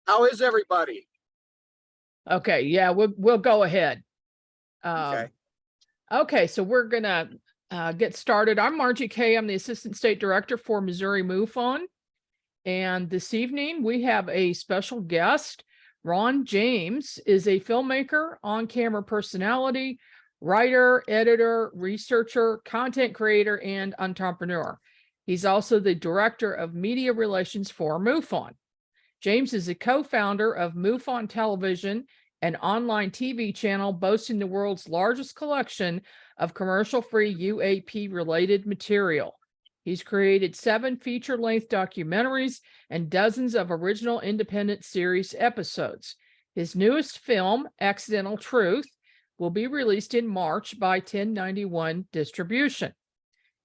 How is everybody? Okay, yeah, we'll go ahead. Okay. Okay, so we're gonna get started. I'm Margie Kay. I'm the Assistant State Director for Missouri MUFON. And this evening we have a special guest. Ron James is a filmmaker, on-camera personality, writer, editor, researcher, content creator, and entrepreneur. He's also the Director of Media Relations for MUFON. James is a co-founder of MUFON Television, an online TV channel boasting the world's largest collection of commercial-free UAP-related material. He's created 7 feature-length documentaries and dozens of original independent series episodes. His newest film, Accidental Truth, will be released in March by 1091 Distribution.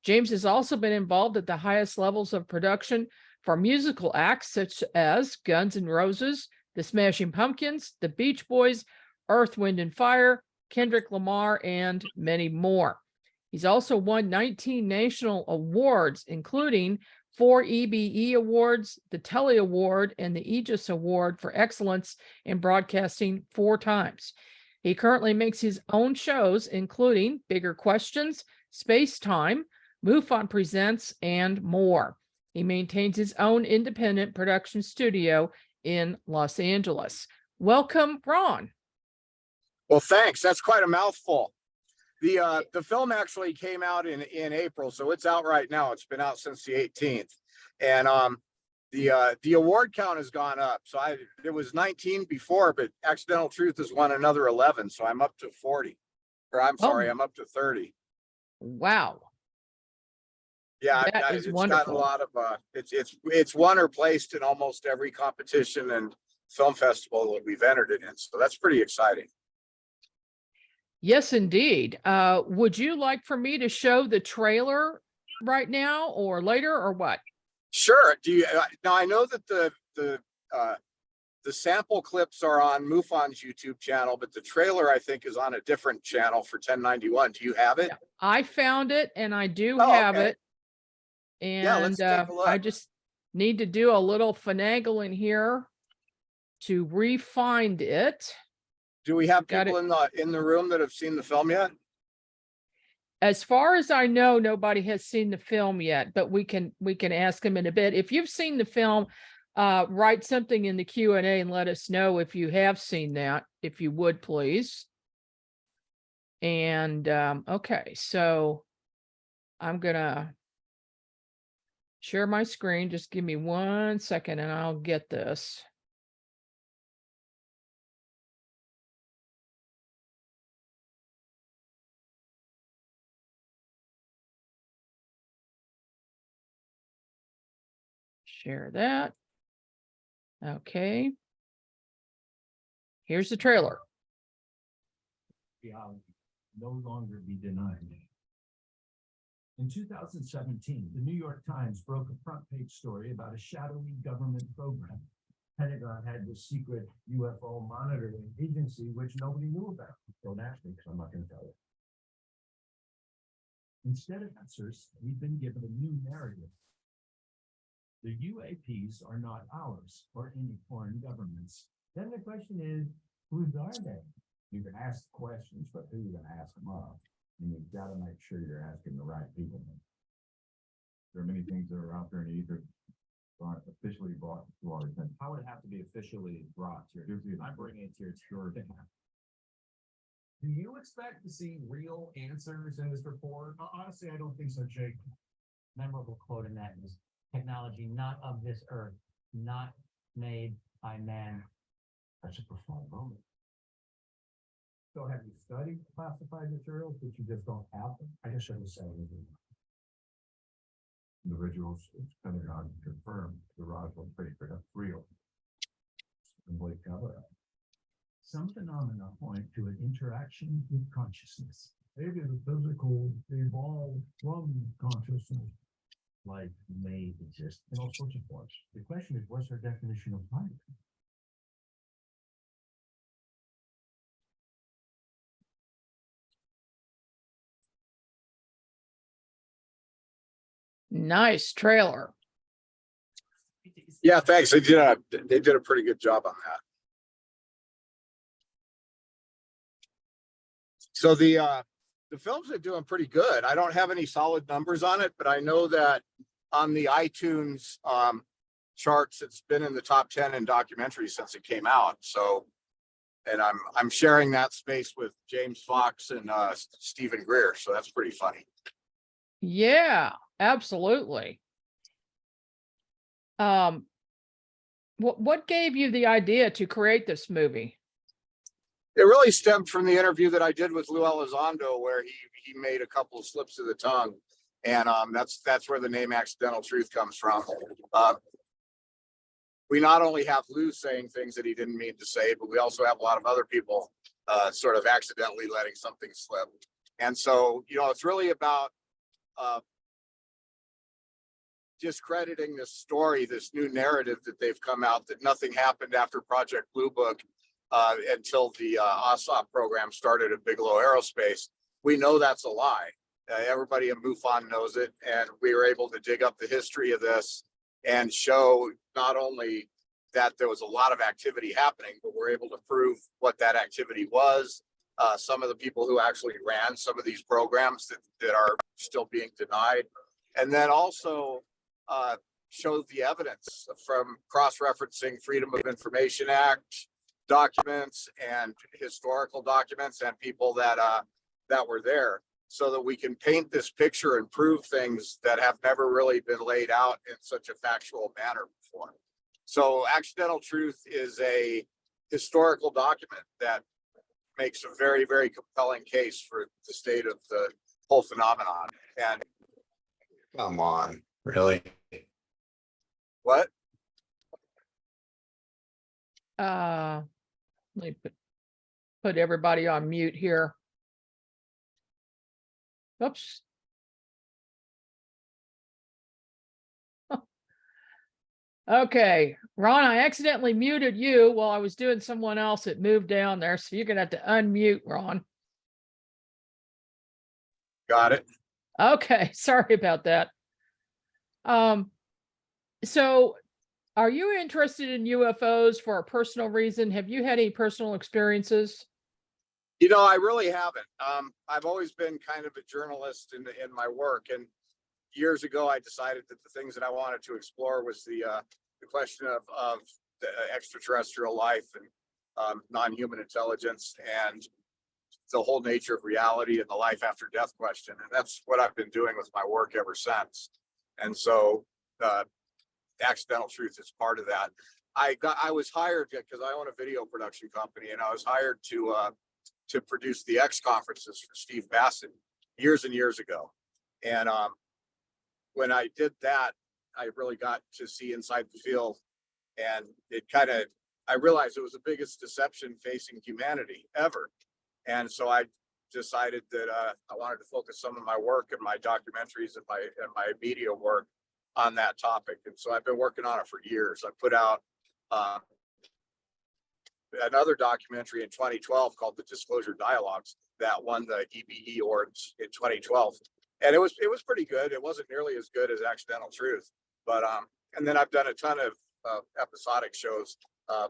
James has also been involved at the highest levels of production for musical acts such as Guns N' Roses, the Smashing Pumpkins, the Beach Boys, Earth, Wind and Fire, Kendrick Lamar, and many more. He's also won 19 national awards, including 4 EBE awards, the Telly Award, and the Aegis Award for Excellence in Broadcasting 4 times. He currently makes his own shows, including Bigger Questions, Space Time, MUFON Presents, and more. He maintains his own independent production studio in Los Angeles. Welcome, Ron. Well, thanks. That's quite a mouthful. The film actually came out in April, so it's out right now. It's been out since the 18th, and the award count has gone up. So there was 19 before, but Accidental Truth has won another 11, so I'm up to 40. Or I'm sorry, I'm up to 30. Wow. Yeah, It's wonderful. Gotten a lot of it's won or placed in almost every competition and film festival that we've entered it in. So that's pretty exciting. Yes, indeed. Would you like for me to show the trailer right now or later or what? Sure. Do you now? I know that the sample clips are on MUFON's YouTube channel, but the trailer I think is on a different channel for 1091. Do you have it? Yeah, I found it and I do have it. And yeah, let's take a look. I just need to do a little finagling here to re-find it. Do we have people in the room that have seen the film yet? As far as I know, nobody has seen the film yet, but we can ask them in a bit. If you've seen the film, write something in the Q&A and let us know if you have seen that, if you would, please. And okay, so I'm gonna share my screen. Just give me 1 second and I'll get this. Share that. Okay. Here's the trailer. Reality no longer be denied. In 2017, the New York Times broke a front page story about a shadowy government program. Pentagon had this secret UFO monitoring agency, which nobody knew about. Don't ask me, because I'm not going to tell you. Instead of answers, we've been given a new narrative. The UAPs are not ours or any foreign governments. Then the question is, whose are they? You can ask questions, but who are you going to ask them of? And you've got to make sure you're asking the right people. There are many things that are out there in the ether aren't officially brought to our attention. How would it have to be officially brought to your attention? I'm bringing it to your attention. Do you expect to see real answers in this report? Honestly, I don't think so, Jake. Memorable quote in that is, technology not of this earth, not made by man. That's a profound moment. So have you studied classified materials, but you just don't have them? I just shouldn't say anything. Individuals, Pentagon confirmed the Roswell paper, that's real. Complete cover-up. Some phenomena point to an interaction with consciousness. Maybe the physical evolved from consciousness. Life may exist in all sorts of forms. The question is, what's our definition of life? Nice trailer. Yeah, thanks. They did a pretty good job on that. So the films are doing pretty good. I don't have any solid numbers on it, but I know that on the iTunes charts, it's been in the top 10 in documentaries since it came out. So, and I'm sharing that space with James Fox and Stephen Greer. So that's pretty funny. Yeah, absolutely. What gave you the idea to create this movie? It really stemmed from the interview that I did with Lou Elizondo, where he made a couple of slips of the tongue, and that's where the name Accidental Truth comes from. We not only have Lou saying things that he didn't mean to say, but we also have a lot of other people sort of accidentally letting something slip. And so, it's really about discrediting this story, this new narrative that they've come out, that nothing happened after Project Blue Book until the OSOP program started at Bigelow Aerospace. We know that's a lie. Everybody in MUFON knows it, and we were able to dig up the history of this and show not only that there was a lot of activity happening, but we're able to prove what that activity was. Some of the people who actually ran some of these programs that are still being denied, and then also show the evidence from cross-referencing Freedom of Information Act documents and historical documents and people that were there, so that we can paint this picture and prove things that have never really been laid out in such a factual manner before. So Accidental Truth is a historical document that makes a very, very compelling case for the state of the whole phenomenon. And Come on, really? what? Let me put everybody on mute here. Oops. Okay, Ron, I accidentally muted you while I was doing someone else that moved down there. So you're going to have to unmute, Ron. Got it. Okay, sorry about that. So are you interested in UFOs for a personal reason? Have you had any personal experiences? I really haven't. I've always been kind of a journalist in my work, and years ago I decided that the things that I wanted to explore was the question of the extraterrestrial life and non-human intelligence and the whole nature of reality and the life after death question. And that's what I've been doing with my work ever since. And so Accidental Truth is part of that. I was hired because I own a video production company, and I was hired to produce the X conferences for Steve Bassett years and years ago. And when I did that, I really got to see inside the field, and I realized it was the biggest deception facing humanity ever. And so I decided that I wanted to focus some of my work and my documentaries and my media work on that topic. And so I've been working on it for years. I put out another documentary in 2012 called The Disclosure Dialogues that won the EBE awards in 2012. And it was pretty good. It wasn't nearly as good as Accidental Truth, but and then I've done a ton of episodic shows.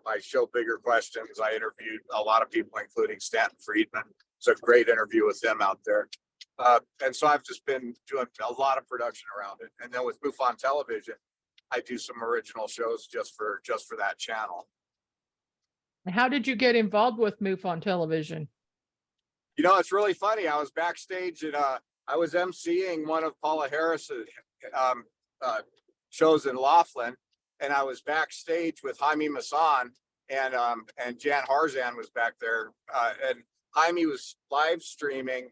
My show Bigger Questions, I interviewed a lot of people, including Stanton Friedman. It's a great interview with them out there. And so I've just been doing a lot of production around it. And then with MUFON Television, I do some original shows just for that channel. How did you get involved with MUFON Television? It's really funny. I was backstage and I was emceeing one of Paula Harris's shows in Laughlin, and I was backstage with Jaime Maussan and Jan Harzan was back there, and Jaime was live streaming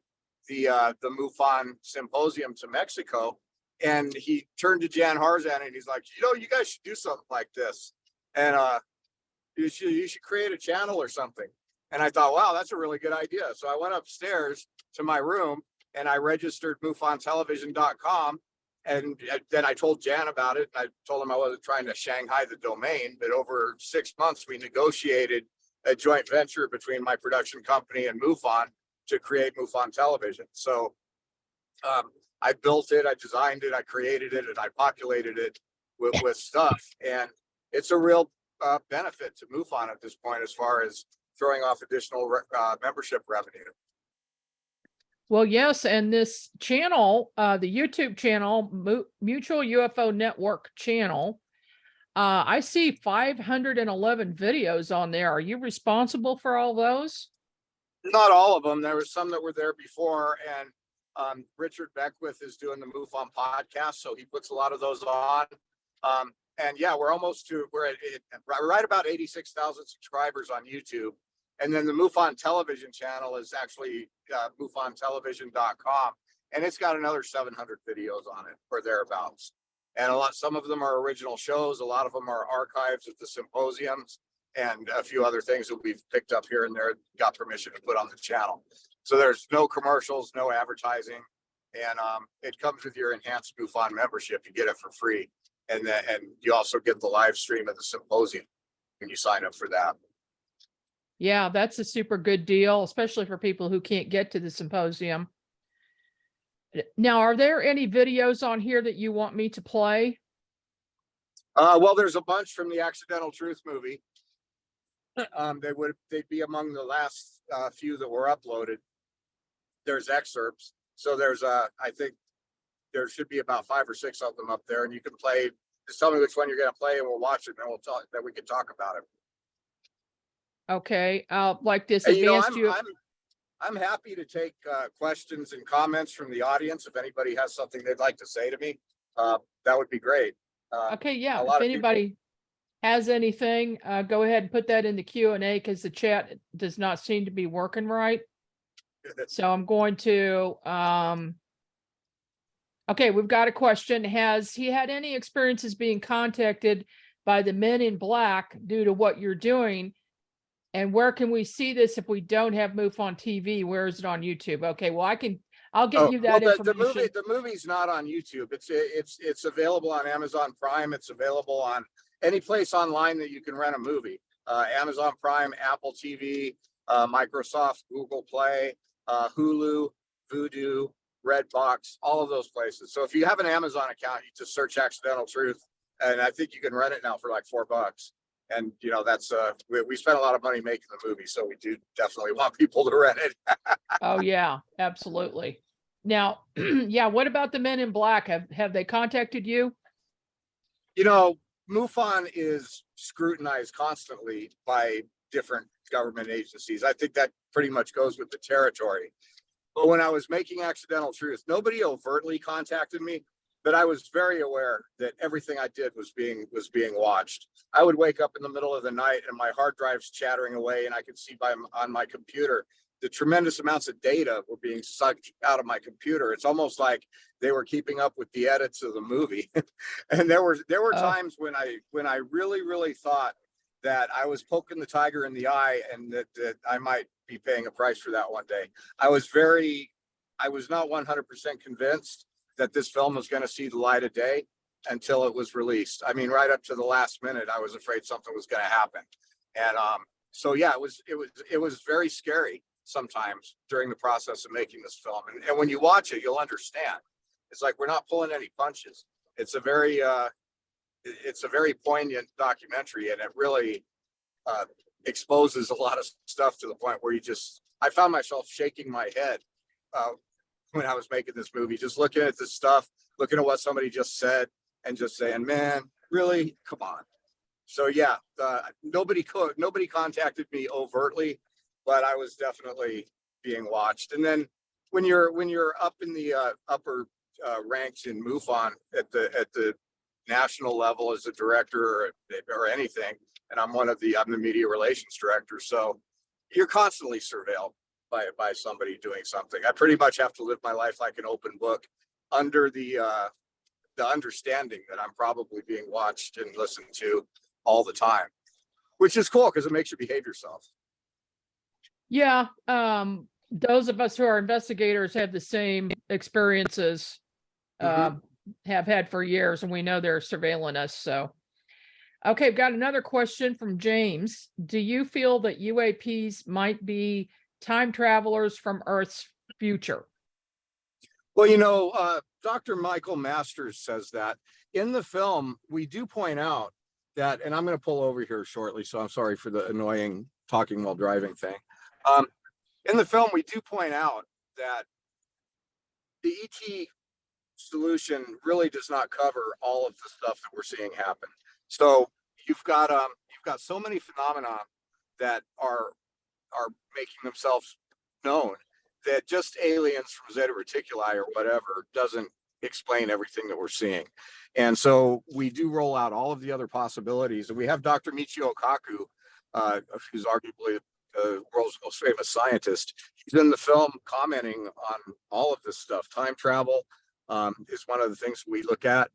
the MUFON symposium to Mexico, and he turned to Jan Harzan and he's like, you guys should do something like this, and you should create a channel or something. And I thought, wow, that's a really good idea. So I went upstairs to my room and I registered MUFONTelevision.com. And then I told Jan about it. And I told him I wasn't trying to Shanghai the domain, but over 6 months, we negotiated a joint venture between my production company and MUFON to create MUFON Television. So I built it, I designed it, I created it, and I populated it with stuff. And it's a real benefit to MUFON at this point as far as throwing off additional membership revenue. Well, yes, and this channel, the YouTube channel, Mutual UFO Network channel, I see 511 videos on there. Are you responsible for all those? Not all of them. There were some that were there before, and Richard Beckwith is doing the MUFON podcast, so he puts a lot of those on. And yeah, we're right about 86,000 subscribers on YouTube. And then the MUFON Television channel is actually MUFONTelevision.com, and it's got another 700 videos on it or thereabouts. And some of them are original shows. A lot of them are archives of the symposiums and a few other things that we've picked up here and there, got permission to put on the channel. So there's no commercials, no advertising, and it comes with your enhanced MUFON membership. You get it for free, and you also get the live stream of the symposium when you sign up for that. Yeah, that's a super good deal, especially for people who can't get to the symposium. Now, are there any videos on here that you want me to play? Well, there's a bunch from the Accidental Truth movie. They'd be among the last few that were uploaded. There's excerpts. So I think there should be about 5 or 6 of them up there, and you can play. Just tell me which one you're going to play, and we'll watch it, and we'll talk. Then we can talk about it. Okay, like this And, advanced I'm happy to take questions and comments from the audience. If anybody has something they'd like to say to me, that would be great. Okay, yeah, a if lot of anybody has anything, go ahead and put that in the Q&A, because the chat does not seem to be working right. So I'm going to, okay, we've got a question. Has he had any experiences being contacted by the men in black due to what you're doing? And where can we see this if we don't have MUFON TV? Where is it on YouTube? Okay, well, I'll get you that information. The movie's not on YouTube. It's available on Amazon Prime. It's available on any place online that you can rent a movie. Amazon Prime, Apple TV, Microsoft, Google Play, Hulu, Vudu, Redbox, all of those places. So if you have an Amazon account, you just search Accidental Truth, and I think you can rent it now for like $4. And that's we spent a lot of money making the movie, so we do definitely want people to rent it. Oh yeah, absolutely. Now, yeah, what about the men in black? Have they contacted you? MUFON is scrutinized constantly by different government agencies. I think that pretty much goes with the territory. But when I was making Accidental Truth, nobody overtly contacted me, but I was very aware that everything I did was being watched. I would wake up in the middle of the night and my hard drive's chattering away, and I could see on my computer the tremendous amounts of data were being sucked out of my computer. It's almost like they were keeping up with the edits of the movie. And there were times when I really thought that I was poking the tiger in the eye, and that I might be paying a price for that one day. I was not 100% convinced that this film was going to see the light of day until it was released. I mean, right up to the last minute, I was afraid something was going to happen. And so yeah, it was very scary sometimes during the process of making this film. And when you watch it, you'll understand. It's like we're not pulling any punches. It's a very poignant documentary, and it really exposes a lot of stuff to the point where I found myself shaking my head when I was making this movie, just looking at this stuff, looking at what somebody just said, and just saying, man, really? Come on. So yeah, nobody contacted me overtly, but I was definitely being watched. And then when you're up in the upper ranks in MUFON at the national level as a director or anything, and I'm the media relations director, so you're constantly surveilled by somebody doing something. I pretty much have to live my life like an open book, under the understanding that I'm probably being watched and listened to all the time, which is cool because it makes you behave yourself. Yeah, those of us who are investigators have the same experiences, have had for years, and we know they're surveilling us. So, okay, I've got another question from James. Do you feel that UAPs might be time travelers from Earth's future? Well, Dr. Michael Masters says that in the film. We do point out that, and I'm going to pull over here shortly, so I'm sorry for the annoying talking while driving thing. In the film, we do point out that the ET solution really does not cover all of the stuff that we're seeing happen. So you've got so many phenomena that are making themselves known that just aliens from Zeta Reticuli or whatever doesn't explain everything that we're seeing. And so we do roll out all of the other possibilities. And we have Dr. Michio Kaku, who's arguably the world's most famous scientist. He's in the film commenting on all of this stuff. Time travel is one of the things we look at,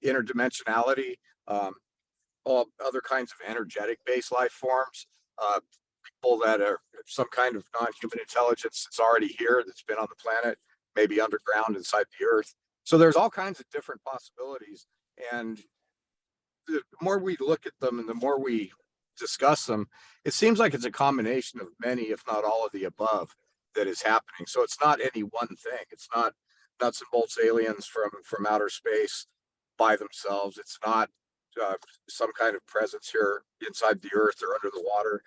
interdimensionality, all other kinds of energetic based life forms, people that are some kind of non-human intelligence that's already here, that's been on the planet, maybe underground inside the earth. So there's all kinds of different possibilities. And the more we look at them and the more we discuss them, it seems like it's a combination of many, if not all of the above, that is happening. So it's not any one thing. It's not nuts and bolts aliens from outer space by themselves. It's not some kind of presence here inside the earth or under the water.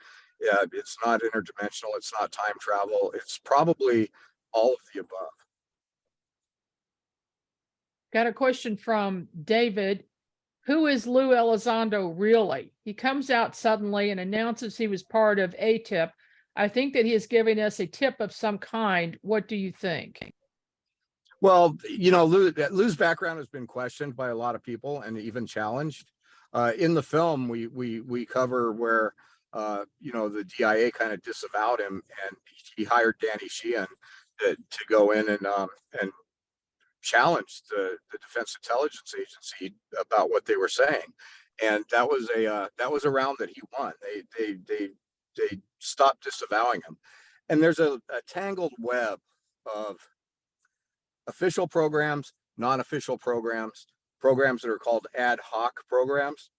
It's not interdimensional. It's not time travel. It's probably all of the above. Got a question from David. Who is Lou Elizondo really? He comes out suddenly and announces he was part of ATIP. I think that he is giving us a tip of some kind. What do you think? Well, Lou's background has been questioned by a lot of people and even challenged. In the film, we cover where the DIA kind of disavowed him, and he hired Danny Sheehan to go in and challenge the Defense Intelligence Agency about what they were saying, and that was a round that he won. They stopped disavowing him, and there's a tangled web of official programs, non-official programs that are called ad hoc programs,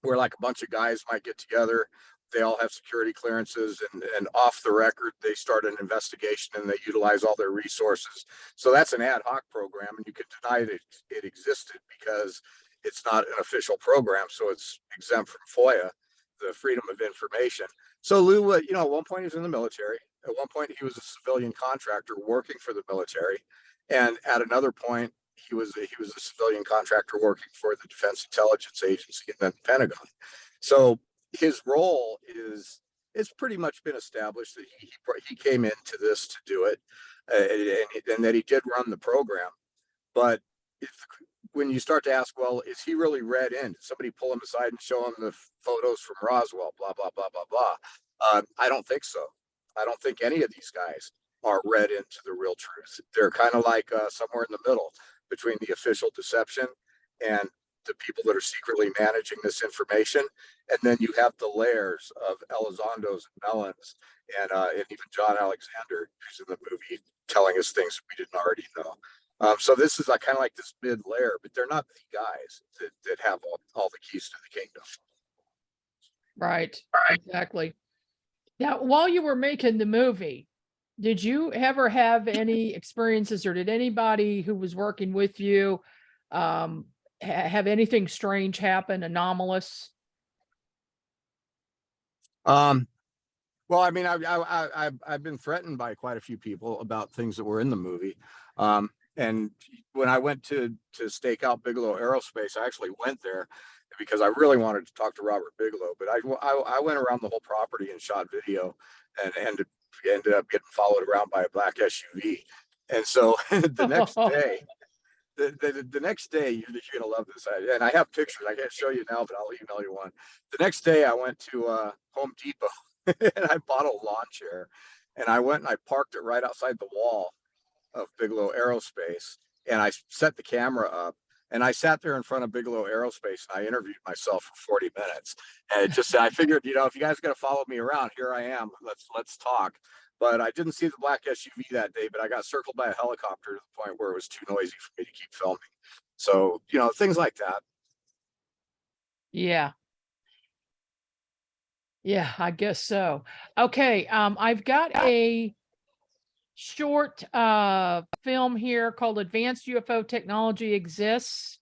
where like a bunch of guys might get together. They all have security clearances, and off the record, they start an investigation and they utilize all their resources. So that's an ad hoc program, and you can deny that it existed because it's not an official program. So it's exempt from FOIA, the Freedom of Information. So Lou, at one point he was in the military. At one point he was a civilian contractor working for the military. And at another point, he was a civilian contractor working for the Defense Intelligence Agency and then the Pentagon. So his role it's pretty much been established that he came into this to do it, and that he did run the program. But when you start to ask, well, is he really read in? Did somebody pull him aside and show him the photos from Roswell? Blah blah blah blah blah. I don't think so. I don't think any of these guys are read into the real truth. They're kind of like somewhere in the middle between the official deception and the people that are secretly managing this information. And then you have the layers of Elizondos and Mellons and even John Alexander, who's in the movie, telling us things we didn't already know. So this is kind of like this mid layer, but they're not the guys that have all the keys to the kingdom. Right. Exactly. Now, while you were making the movie, did you ever have any experiences, or did anybody who was working with you have anything strange happen, anomalous? Well, I mean, I've been threatened by quite a few people about things that were in the movie. And when I went to stake out Bigelow Aerospace, I actually went there because I really wanted to talk to Robert Bigelow. But I went around the whole property and shot video, and ended up getting followed around by a black SUV. And so the next day, the next day, you're gonna love this. And I have pictures. I can't show you now, but I'll email you one. The next day, I went to Home Depot and I bought a lawn chair, and I went and I parked it right outside the wall of Bigelow Aerospace, and I set the camera up, and I sat there in front of Bigelow Aerospace and I interviewed myself for 40 minutes. And I figured, if you guys are gonna follow me around, here I am. Let's talk. But I didn't see the black SUV that day, but I got circled by a helicopter to the point where it was too noisy for me to keep filming. So, things like that. Yeah. Yeah, I guess so. Okay. I've got a short film here called Advanced UFO Technology Exists.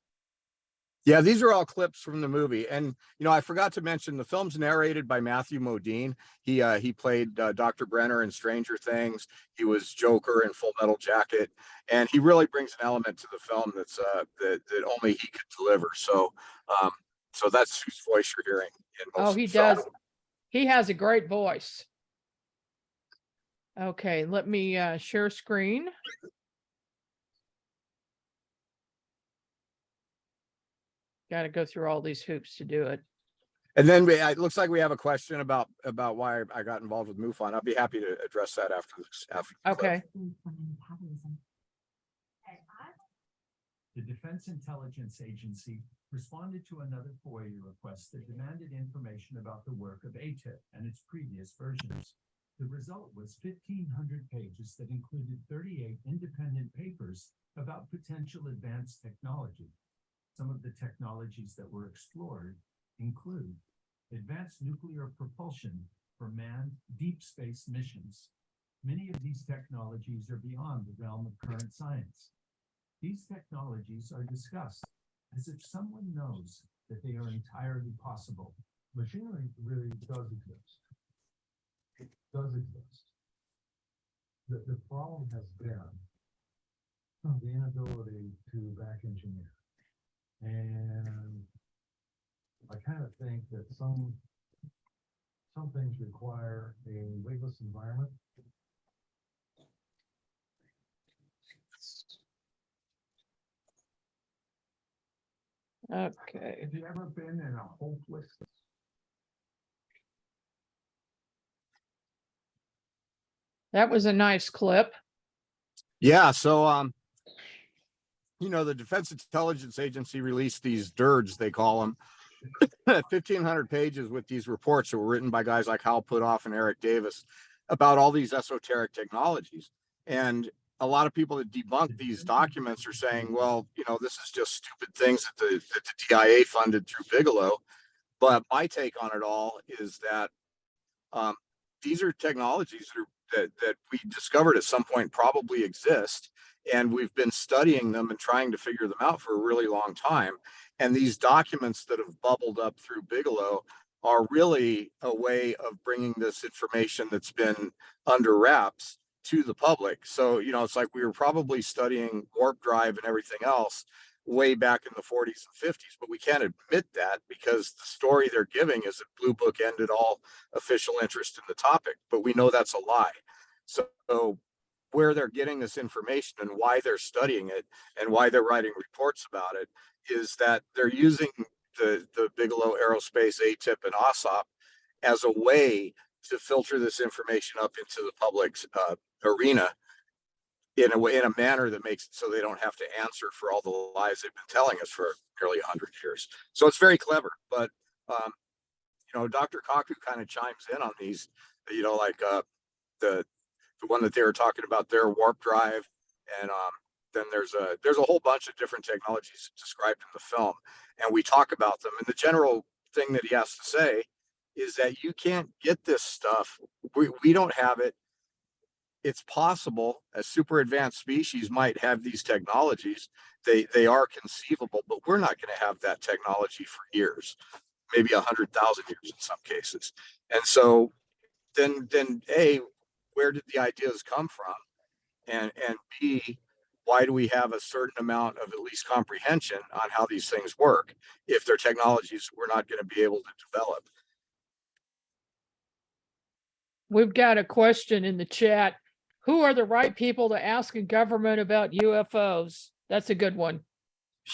Yeah, these are all clips from the movie. And, you know, I forgot to mention the film's narrated by Matthew Modine. He played Dr. Brenner in Stranger Things. He was Joker in Full Metal Jacket. And he really brings an element to the film that's that only he could deliver. Um, so that's whose voice you're hearing in most Oh, of he the film. does. He has a great voice. Okay, let me share screen. Got to go through all these hoops to do it. And then it looks like we have a question about why I got involved with MUFON. I'll be happy to address that after this. The clip. Okay. The Defense Intelligence Agency responded to another FOIA request that demanded information about the work of ATIP and its previous versions. The result was 1,500 pages that included 38 independent papers about potential advanced technology. Some of the technologies that were explored include advanced nuclear propulsion for manned deep space missions. Many of these technologies are beyond the realm of current science. These technologies are discussed as if someone knows that they are entirely possible. Machinery really does exist. It does exist. The problem has been the inability to back engineer. And I kind of think that some things require a weightless environment. Okay. Have you ever been in a hopeless? That was a nice clip. Yeah. So, you know, the Defense Intelligence Agency released these DIRDs, they call them, 1,500 pages with these reports that were written by guys like Hal Puthoff and Eric Davis about all these esoteric technologies. And a lot of people that debunk these documents are saying, well, you know, this is just stupid things that the DIA funded through Bigelow. But my take on it all is that these are technologies that we discovered at some point probably exist. And we've been studying them and trying to figure them out for a really long time. And these documents that have bubbled up through Bigelow are really a way of bringing this information that's been under wraps to the public. So, you know, it's like we were probably studying warp drive and everything else way back in the 40s and 50s, but we can't admit that because the story they're giving is that Blue Book ended all official interest in the topic, but we know that's a lie. So where they're getting this information and why they're studying it and why they're writing reports about it is that they're using the Bigelow Aerospace, ATIP, and OSOP as a way to filter this information up into the public's arena in a manner that makes it so they don't have to answer for all the lies they've been telling us for nearly 100 years. So it's very clever. But you know, Dr. Kaku kind of chimes in on these. You know, like the one that they were talking about, their warp drive, and then there's a whole bunch of different technologies described in the film, and we talk about them. And the general thing that he has to say is that you can't get this stuff. We don't have it. It's possible a super advanced species might have these technologies. They are conceivable, but we're not going to have that technology for years, maybe 100,000 years in some cases. And so then A, where did the ideas come from? And B, why do we have a certain amount of at least comprehension on how these things work if they're technologies we're not going to be able to develop? We've got a question in the chat. Who are the right people to ask in government about UFOs? That's a good one.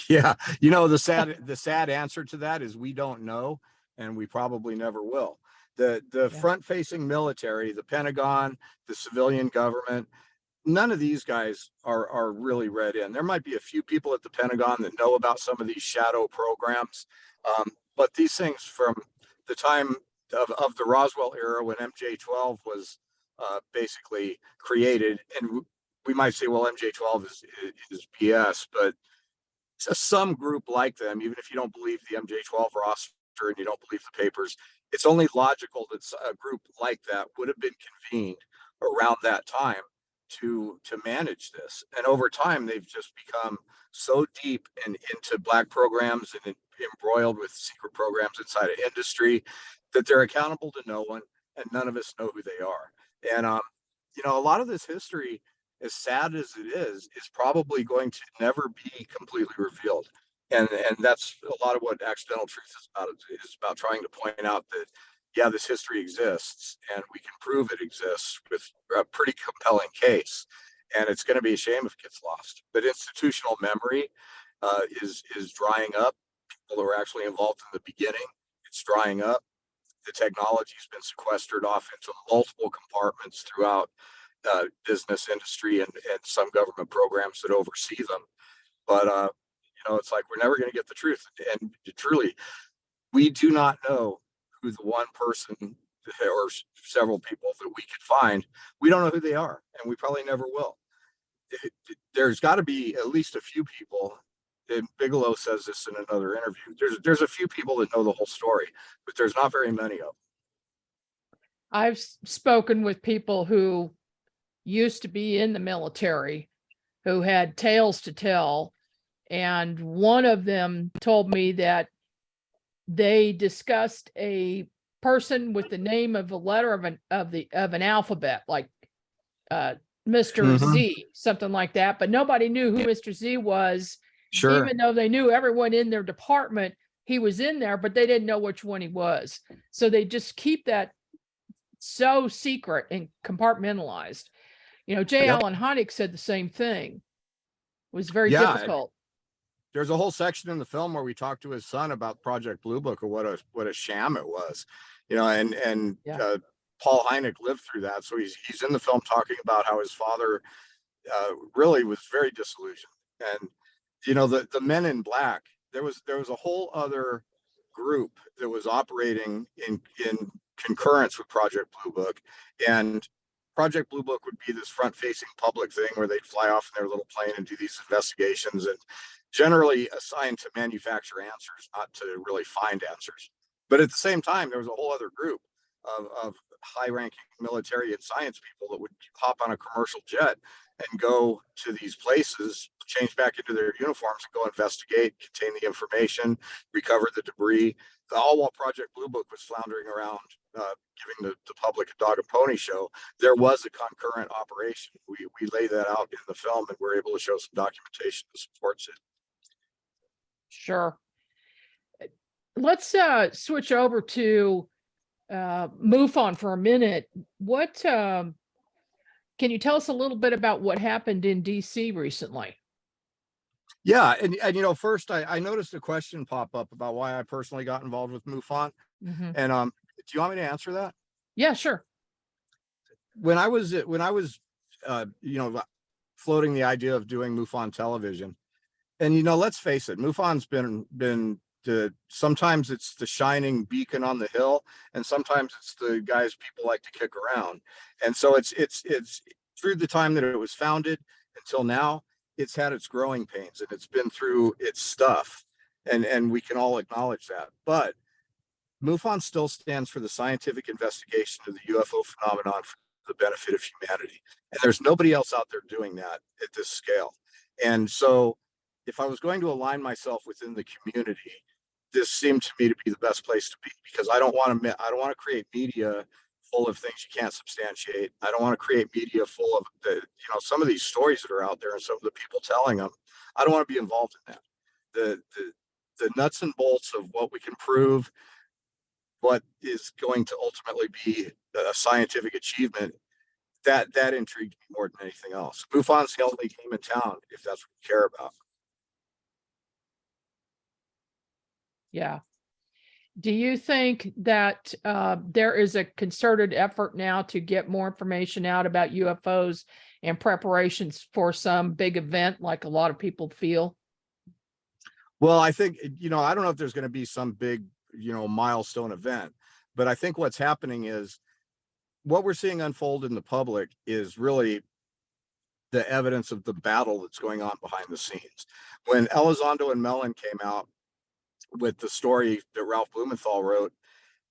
Yeah, you know, the sad answer to that is we don't know, and we probably never will. The front-facing military, the Pentagon, the civilian government, none of these guys are really read in. There might be a few people at the Pentagon that know about some of these shadow programs, but these things from the time of the Roswell era when MJ-12 was basically created, and we might say, well, MJ-12 is BS, but some group like them, even if you don't believe the MJ-12 roster and you don't believe the papers, it's only logical that a group like that would have been convened around that time to manage this. And over time, they've just become so deep into black programs and embroiled with secret programs inside of industry that they're accountable to no one, and none of us know who they are. And a lot of this history, as sad as it is probably going to never be completely revealed. And that's a lot of what Accidental Truth is about. Is about trying to point out that, yeah, this history exists and we can prove it exists with a pretty compelling case. And it's going to be a shame if it gets lost. But institutional memory is drying up. People who are actually involved in the beginning, it's drying up. The technology's been sequestered off into multiple compartments throughout business, industry, and some government programs that oversee them. But it's like we're never going to get the truth. And truly, we do not know who the one person or several people that we could find. We don't know who they are, and we probably never will. There's got to be at least a few people. And Bigelow says this in another interview. There's a few people that know the whole story, but there's not very many of them. I've spoken with people who used to be in the military who had tales to tell. And one of them told me that they discussed a person with the name of a letter of an alphabet, like Mr. Z, something like that. But nobody knew who Mr. Z was. Sure. Even though they knew everyone in their department, he was in there, but they didn't know which one he was. So they just keep that so secret and compartmentalized. J. Yep. Allen Hynek said the same thing. It was very Yeah, difficult. there's a whole section in the film where we talk to his son about Project Blue Book, or what a sham it was, and Yeah. Paul Hynek lived through that. So he's in the film talking about how his father really was very disillusioned. And the Men in Black, there was a whole other group that was operating in concurrence with Project Blue Book. And Project Blue Book would be this front-facing public thing where they'd fly off in their little plane and do these investigations, and generally assigned to manufacture answers, not to really find answers. But at the same time, there was a whole other group of high-ranking military and science people that would hop on a commercial jet and go to these places, change back into their uniforms, and go investigate, contain the information, recover the debris, all while Project Blue Book was floundering around, giving the public a dog and pony show. There was a concurrent operation. We lay that out in the film, and we're able to show some documentation that supports it. Sure. Let's switch over to MUFON for a minute. What can you tell us a little bit about what happened in DC recently? Yeah, and first I noticed a question pop up about why I personally got involved with MUFON. Mm-hmm. And do you want me to answer that? Yeah, sure. When I was floating the idea of doing MUFON Television, and let's face it, MUFON's been sometimes it's the shining beacon on the hill, and sometimes it's the guys people like to kick around. And so it's through the time that it was founded until now, it's had its growing pains, and it's been through its stuff, and we can all acknowledge that. But MUFON still stands for the scientific investigation of the UFO phenomenon for the benefit of humanity. And there's nobody else out there doing that at this scale. And so if I was going to align myself within the community, this seemed to me to be the best place to be, because I don't want to create media full of things you can't substantiate. I don't want to create media full of some of these stories that are out there and some of the people telling them. I don't want to be involved in that. The nuts and bolts of what we can prove, what is going to ultimately be a scientific achievement, that intrigued me more than anything else. MUFON's the only game in town, if that's what you care about. Yeah. Do you think that there is a concerted effort now to get more information out about UFOs and preparations for some big event like a lot of people feel? Well, I think, I don't know if there's going to be some big, milestone event, but I think what's happening is what we're seeing unfold in the public is really the evidence of the battle that's going on behind the scenes. When Elizondo and Mellon came out with the story that Ralph Blumenthal wrote,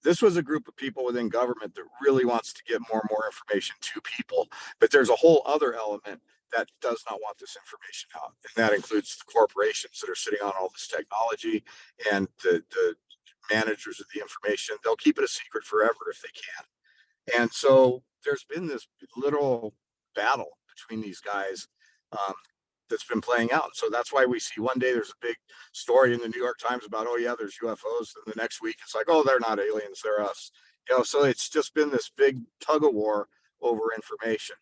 This was a group of people within government that really wants to get more and more information to people. But there's a whole other element that does not want this information out. And that includes the corporations that are sitting on all this technology and the managers of the information. They'll keep it a secret forever if they can. And so there's been this literal battle between these guys that's been playing out. So that's why we see one day there's a big story in the New York Times about, oh yeah, there's UFOs. And the next week it's like, oh, they're not aliens, they're us. You know, so it's just been this big tug of war over information.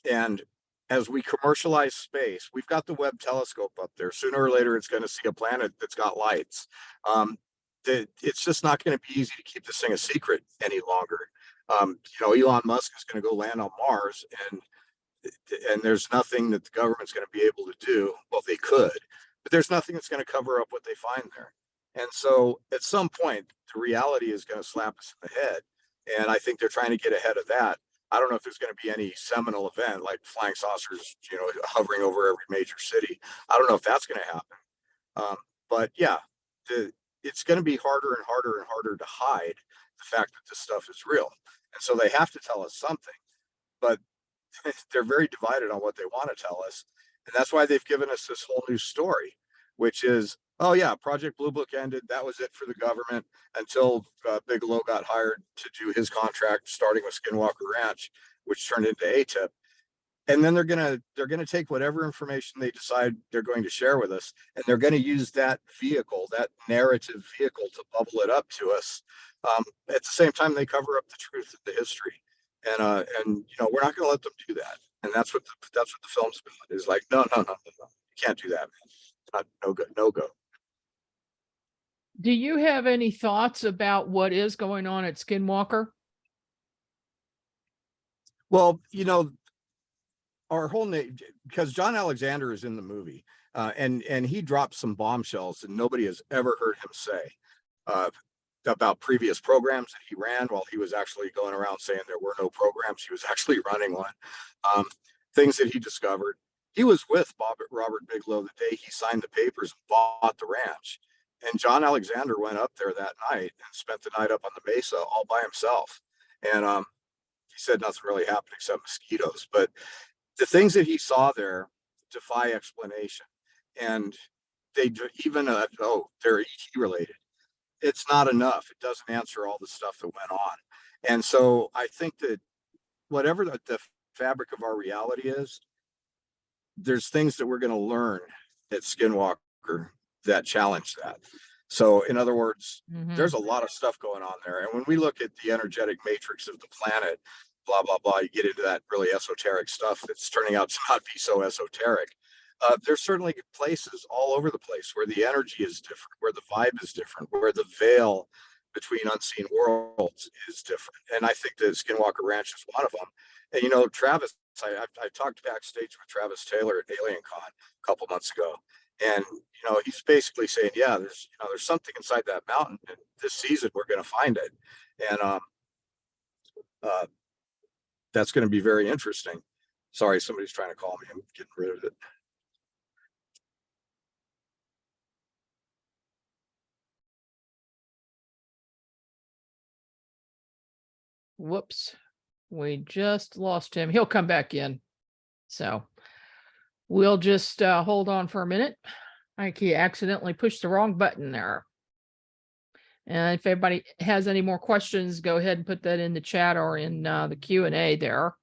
And as we commercialize space, we've got the Webb telescope up there. Sooner or later, it's going to see a planet that's got lights. It's just not going to be easy to keep this thing a secret any longer. You know, Elon Musk is going to go land on Mars, and there's nothing that the government's going to be able to do. Well, they could, but there's nothing that's going to cover up what they find there. And so at some point, the reality is going to slap us in the head. And I think they're trying to get ahead of that. I don't know if there's going to be any seminal event like flying saucers, you know, hovering over every major city. I don't know if that's going to happen. But yeah, it's going to be harder and harder and harder to hide the fact that this stuff is real. And so they have to tell us something, but they're very divided on what they want to tell us. And that's why they've given us this whole new story, which is, oh yeah, Project Blue Book ended. That was it for the government until Bigelow got hired to do his contract, starting with Skinwalker Ranch, which turned into ATIP. And then they're gonna take whatever information they decide they're going to share with us, and they're going to use that vehicle, that narrative vehicle, to bubble it up to us. At the same time, they cover up the truth of the history, and you know, we're not going to let them do that. And that's what the film's about. Is like, no, you can't do that, man. It's not no go. Do you have any thoughts about what is going on at Skinwalker? Well, you know, our whole name, because John Alexander is in the movie, and he dropped some bombshells that nobody has ever heard him say about previous programs that he ran while he was actually going around saying there were no programs. He was actually running one. Things that he discovered. He was with Robert Bigelow the day he signed the papers and bought the ranch. And John Alexander went up there that night and spent the night up on the mesa all by himself. And he said nothing really happened except mosquitoes. But the things that he saw there defy explanation. And they even, they're ET related. It's not enough. It doesn't answer all the stuff that went on. And so I think that whatever the fabric of our reality is, there's things that we're going to learn at Skinwalker that challenge that. So in other words, there's a lot of stuff going on there. And when we look at the energetic matrix of the planet, blah, blah, blah, you get into that really esoteric stuff that's turning out to not be so esoteric. There's certainly places all over the place where the energy is different, where the vibe is different, where the veil between unseen worlds is different. And I think that Skinwalker Ranch is one of them. And, you know, Travis, I talked backstage with Travis Taylor at AlienCon a couple months ago. And, you know, he's basically saying, yeah, there's something inside that mountain, and this season we're going to find it. And that's going to be very interesting. Sorry, somebody's trying to call me. I'm getting rid of it. Whoops. We just lost him. He'll come back in. So we'll just hold on for a minute. I think he accidentally pushed the wrong button there. And if everybody has any more questions, go ahead and put that in the chat or in the Q&A there.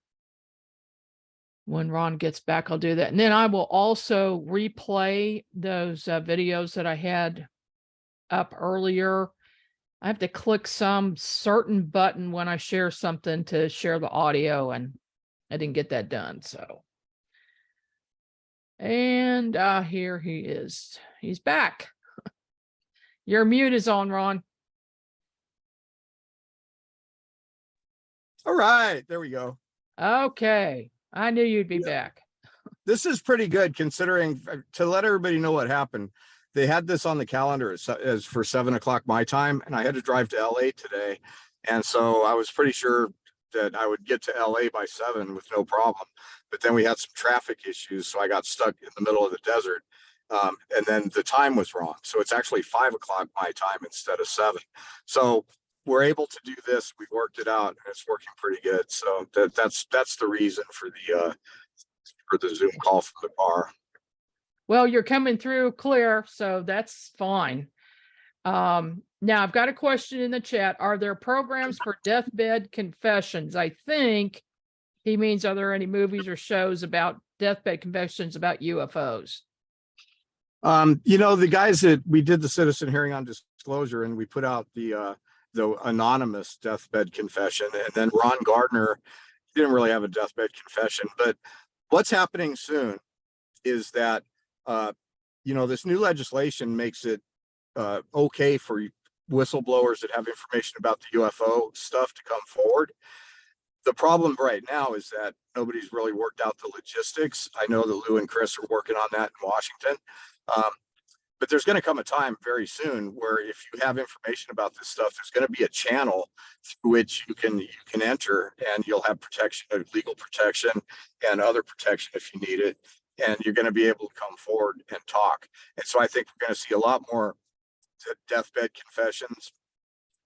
When Ron gets back, I'll do that. And then I will also replay those videos that I had up earlier. I have to click some certain button when I share something to share the audio, and I didn't get that done. So, and here he is. He's back. Your mute is on, Ron. All right, there we go. Okay. I knew you'd be back. This is pretty good considering, to let everybody know what happened. They had this on the calendar as for 7 o'clock my time, and I had to drive to LA today. And so I was pretty sure that I would get to LA by 7 with no problem. But then we had some traffic issues, so I got stuck in the middle of the desert. And then the time was wrong. So it's actually 5 o'clock my time instead of 7. So we're able to do this. We worked it out, and it's working pretty good. So that's the reason for the Zoom call from the bar. Well, you're coming through clear, so that's fine. Now I've got a question in the chat. Are there programs for deathbed confessions? I think he means, are there any movies or shows about deathbed confessions about UFOs? The guys that we did the citizen hearing on disclosure, and we put out the anonymous deathbed confession, and then Ron Gardner didn't really have a deathbed confession. But what's happening soon is that this new legislation makes it okay for whistleblowers that have information about the UFO stuff to come forward. The problem right now is that nobody's really worked out the logistics. I know that Lou and Chris are working on that in Washington. But there's going to come a time very soon where if you have information about this stuff, there's going to be a channel through which you can enter, and you'll have protection, legal protection and other protection if you need it. And you're going to be able to come forward and talk. And so I think we're going to see a lot more deathbed confessions.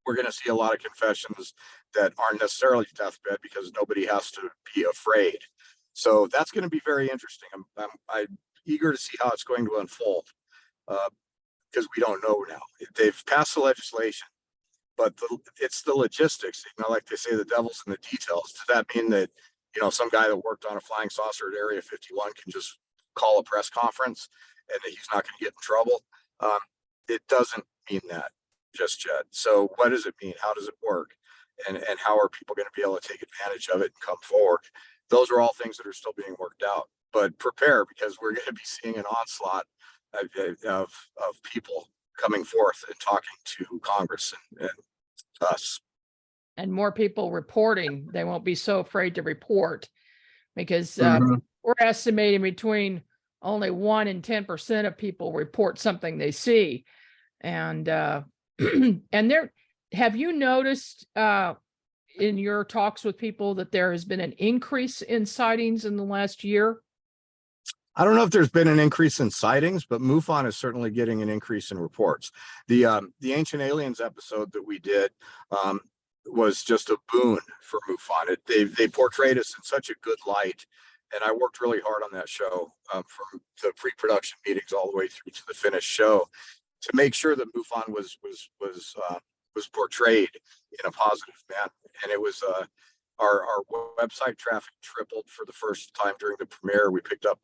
We're going to see a lot of confessions that aren't necessarily deathbed because nobody has to be afraid. So that's going to be very interesting. I'm eager to see how it's going to unfold because we don't know now. They've passed the legislation, but it's the logistics. Like they say, the devil's in the details. Does that mean that some guy that worked on a flying saucer at Area 51 can just call a press conference and that he's not going to get in trouble? It doesn't mean that just yet. So what does it mean? How does it work? And how are people going to be able to take advantage of it and come forward? Those are all things that are still being worked out. But prepare, because we're going to be seeing an onslaught of people coming forth and talking to Congress and us. And more people reporting. They won't be so afraid to report, because we're estimating between only 1% and 10% of people report something they see. And and have you noticed in your talks with people that there has been an increase in sightings in the last year? I don't know if there's been an increase in sightings, but MUFON is certainly getting an increase in reports. The Ancient Aliens episode that we did was just a boon for MUFON. They portrayed us in such a good light, and I worked really hard on that show from the pre-production meetings all the way through to the finished show to make sure that MUFON was portrayed in a positive manner. And it was our website traffic tripled for the first time during the premiere. We picked up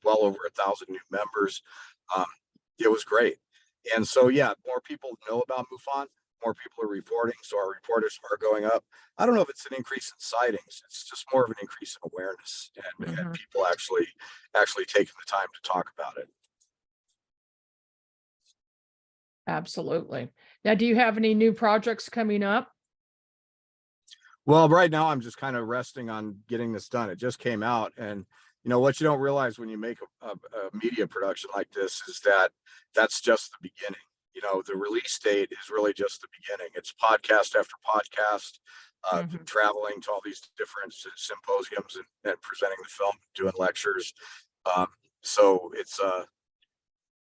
well over 1,000 new members. It was great. And so, yeah, more people know about MUFON, more people are reporting. So our reporters are going up. I don't know if it's an increase in sightings. It's just more of an increase in awareness and people actually taking the time to talk about it. Absolutely. Now, do you have any new projects coming up? Well, right now I'm just kind of resting on getting this done. It just came out, and what you don't realize when you make a media production like this is that that's just the beginning. The release date is really just the beginning. It's podcast after podcast, traveling to all these different symposiums and presenting the film, doing lectures. So it's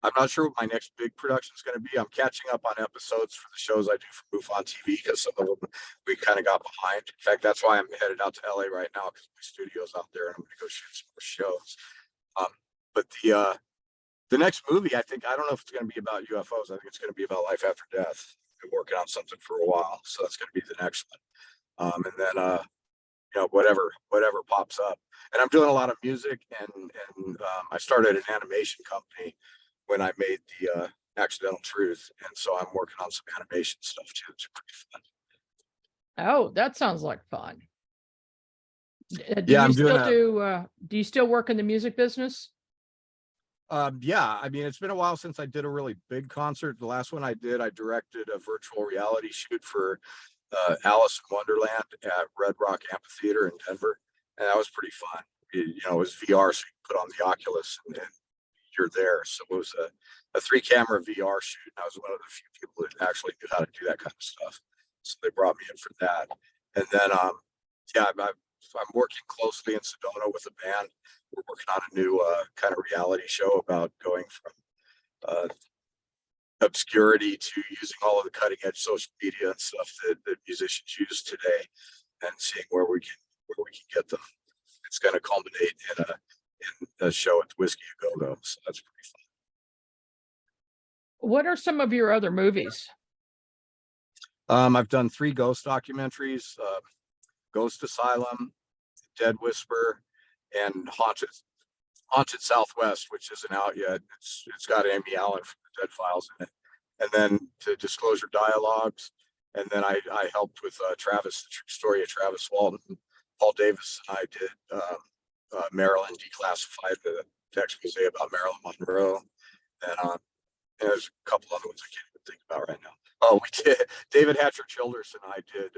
I'm not sure what my next big production is going to be. I'm catching up on episodes for the shows I do for MUFON TV because some of them we kind of got behind. In fact, that's why I'm headed out to LA right now, because my studio's out there and I'm going to go shoot some more shows. But the next movie, I don't know if it's going to be about UFOs. I think it's going to be about life after death. I've been working on something for a while, so that's going to be the next one. And then whatever pops up. And I'm doing a lot of music, and I started an animation company when I made the Accidental Truth, and so I'm working on some animation stuff too. It's pretty fun. Oh, that sounds like fun. Yeah, do you still work in the music business? Yeah, I mean, it's been a while since I did a really big concert. The last one I did, I directed a virtual reality shoot for Alice in Wonderland at Red Rock Amphitheater in Denver, and that was pretty fun. It was VR, so you put on the Oculus and you're there. So it was a 3-camera VR shoot. And I was one of the few people that actually knew how to do that kind of stuff. So they brought me in for that. And then, I'm working closely in Sedona with a band. We're working on a new kind of reality show about going from obscurity to using all of the cutting edge social media and stuff that musicians use today, and seeing where we can get them. It's going to culminate in a show at the Whiskey A Go Go, so that's pretty fun. What are some of your other movies? I've done 3 ghost documentaries: Ghost Asylum, Dead Whisper, and Haunted Southwest, which isn't out yet. It's got Amy Allen from the Dead Files in it, and then to Disclosure Dialogues, and then I helped with Travis, the true story of Travis Walton. Paul Davis and I did Maryland Declassified, the expose about Marilyn Monroe, and there's a couple other ones I can't even think about right now. Oh, we did. David Hatcher Childers and I did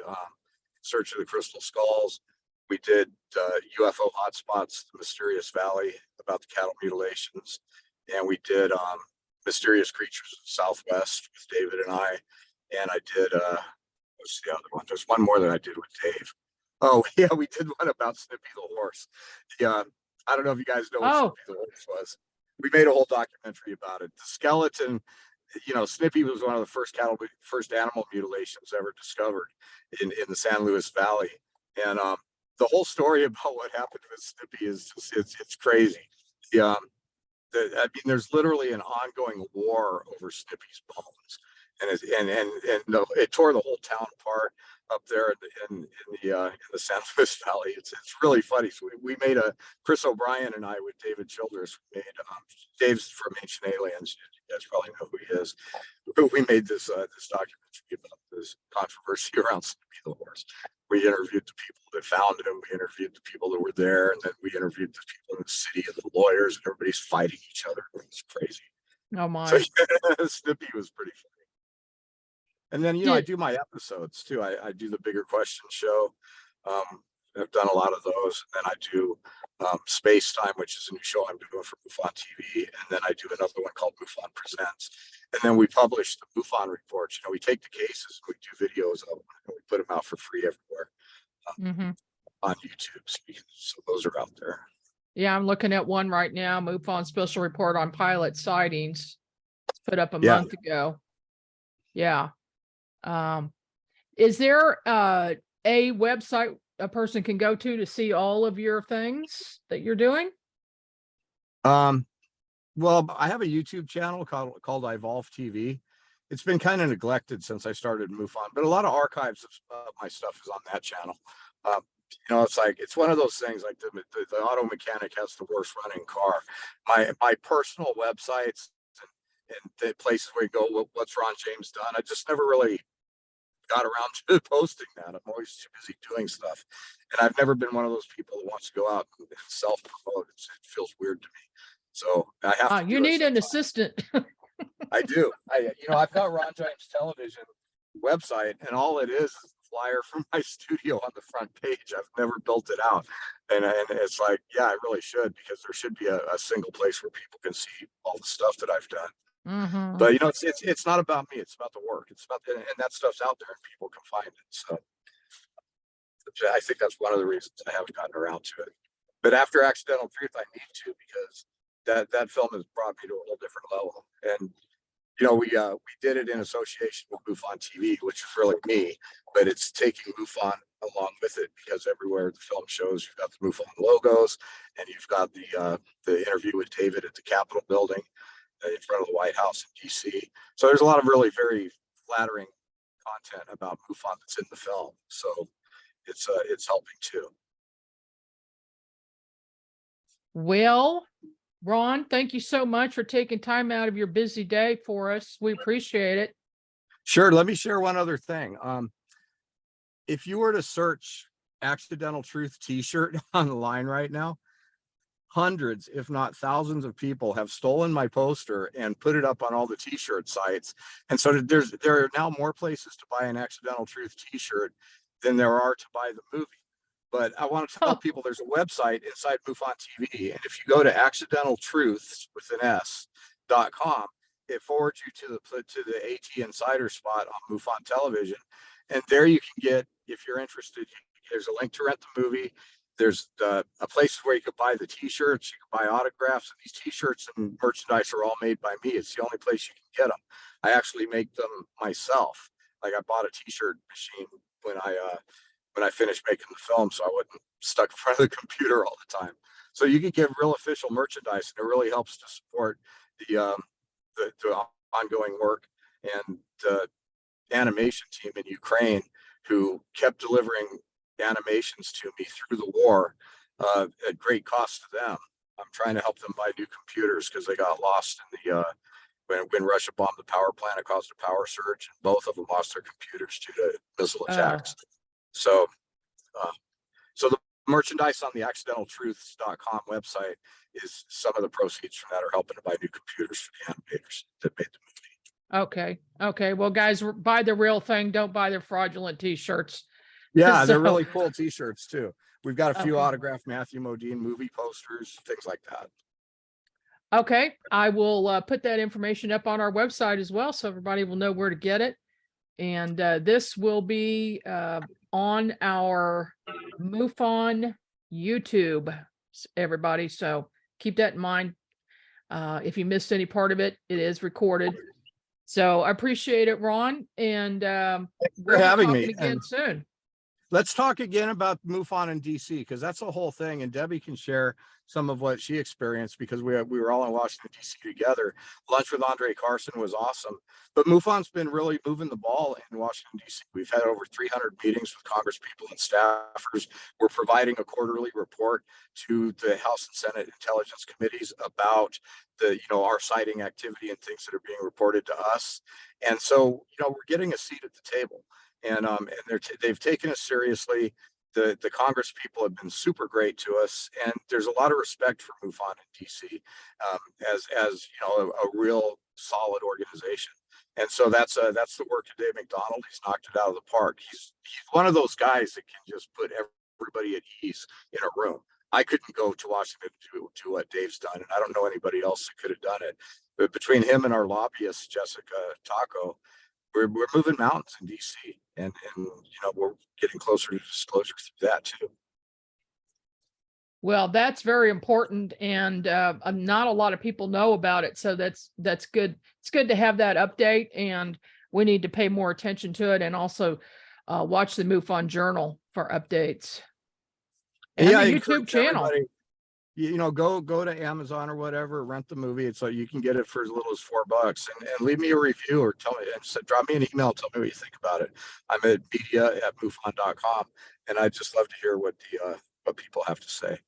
Search of the Crystal Skulls. We did UFO Hotspots, the Mysterious Valley, about the cattle mutilations, and we did Mysterious Creatures of the Southwest with David and I. And I did what's the other one? There's one more that I did with Dave. Oh yeah, we did one about Snippy the horse. I don't know if you guys know what Snippy the horse was. We made a whole documentary about it. The skeleton, Snippy was one of the first animal mutilations ever discovered in the San Luis Valley, and the whole story about what happened with Snippy is just, it's crazy. There's literally an ongoing war over Snippy's bones, and it tore the whole town apart up there in the San Luis Valley. It's really funny. So we made Chris O'Brien and I with David Childers. We made Dave's from Ancient Aliens. You guys probably know who he is. We made this documentary about this controversy around Snippy the horse. We interviewed the people that found him. We interviewed the people that were there, and then we interviewed the people in the city and the lawyers, and everybody's fighting each other. It was crazy. Oh my! So Snippy was pretty funny. And then I do my episodes too. I do the Bigger Question show. I've done a lot of those, and then I do Space Time, which is a new show I'm doing for MUFON TV, and then I do another one called MUFON Presents. And then we publish the MUFON reports. We take the cases, we do videos of them, and we put them out for free everywhere on YouTube. So those are out there. Yeah, I'm looking at one right now. MUFON special report on pilot sightings. It's put up a month ago. Yeah. Is there a website a person can go to see all of your things that you're doing? Well, I have a YouTube channel called Evolve TV. It's been kind of neglected since I started MUFON, but a lot of archives of my stuff is on that channel. It's one of those things like the auto mechanic has the worst running car. My personal websites and the places where you go, what's Ron James done? I just never really got around to posting that. I'm always too busy doing stuff. And I've never been one of those people that wants to go out and self-promote. It feels weird to me. So I have to you need an assistant. I do. I've got Ron James Television website, and all it is a flyer from my studio on the front page. I've never built it out. And it's like, yeah, I really should, because there should be a single place where people can see all the stuff that I've done. But it's not about me. It's about the work. It's about and that stuff's out there and people can find it. So I think that's one of the reasons I haven't gotten around to it. But after Accidental Truth, I need to, because that film has brought me to a whole different level. And we did it in association with MUFON TV, which is really me, but it's taking MUFON along with it, because everywhere the film shows, you've got the MUFON logos, and you've got the interview with David at the Capitol building in front of the White House in DC. So there's a lot of really very flattering content about MUFON that's in the film. So it's helping too. Well, Ron, thank you so much for taking time out of your busy day for us. We appreciate it. Sure. Let me share one other thing. If you were to search Accidental Truth t-shirt online right now, hundreds, if not thousands of people have stolen my poster and put it up on all the t-shirt sites. And so there are now more places to buy an Accidental Truth t-shirt than there are to buy the movie. But I want to tell people there's a website inside MUFON TV, and if you go to accidentaltruths with an S.com, it forwards you to the AT Insider spot on MUFON Television, and there you can get, if you're interested, there's a link to rent the movie. there's a place where you can buy the t-shirts, you can buy autographs. These t-shirts and merchandise are all made by me. It's the only place you can get them. I actually make them myself. Like I bought a t-shirt machine when I finished making the film, so I wasn't stuck in front of the computer all the time. So you can get real official merchandise, and it really helps to support the ongoing work. And the animation team in Ukraine, who kept delivering animations to me through the war at great cost to them. I'm trying to help them buy new computers because they got lost in the when Russia bombed the power plant. It caused a power surge, and both of them lost their computers due to missile attacks. So the merchandise on the accidentaltruths.com website is some of the proceeds from that are helping to buy new computers for the animators that made the movie. Okay. Okay. Well, guys, buy the real thing. Don't buy the fraudulent t-shirts. Yeah, they're So- really cool t-shirts too. We've got a few Okay. autographed Matthew Modine movie posters, things like that. Okay. I will put that information up on our website as well, so everybody will know where to get it. And this will be on our MUFON YouTube, everybody. So keep that in mind. If you missed any part of it, it is recorded. So I appreciate it, Ron. And we'll be having me, talking again and- soon. Let's talk again about MUFON in DC, because that's a whole thing. And Debbie can share some of what she experienced, because we were all in Washington, DC together. Lunch with Andre Carson was awesome. But MUFON's been really moving the ball in Washington, DC. We've had over 300 meetings with Congress people and staffers. We're providing a quarterly report to the House and Senate Intelligence Committees about our sighting activity and things that are being reported to us. And so, we're getting a seat at the table. And they've taken us seriously. The Congress people have been super great to us, and there's a lot of respect for MUFON in DC as a real solid organization. And so that's the work of Dave McDonald. He's knocked it out of the park. He's one of those guys that can just put everybody at ease in a room. I couldn't go to Washington to do what Dave's done, and I don't know anybody else that could have done it. But between him and our lobbyist Jessica Taco, we're moving mountains in DC, and we're getting closer to disclosure through that too. Well, that's very important, and not a lot of people know about it. So that's good. It's good to have that update, and we need to pay more attention to it, and also watch the MUFON Journal for updates. And Yeah, the I YouTube encourage channel. everybody, go to Amazon or whatever, rent the movie. It's like you can get it for as little as $4, and leave me a review or tell me, and drop me an email, tell me what you think about it. I'm at media@mufon.com, and I'd just love to hear what people have to say.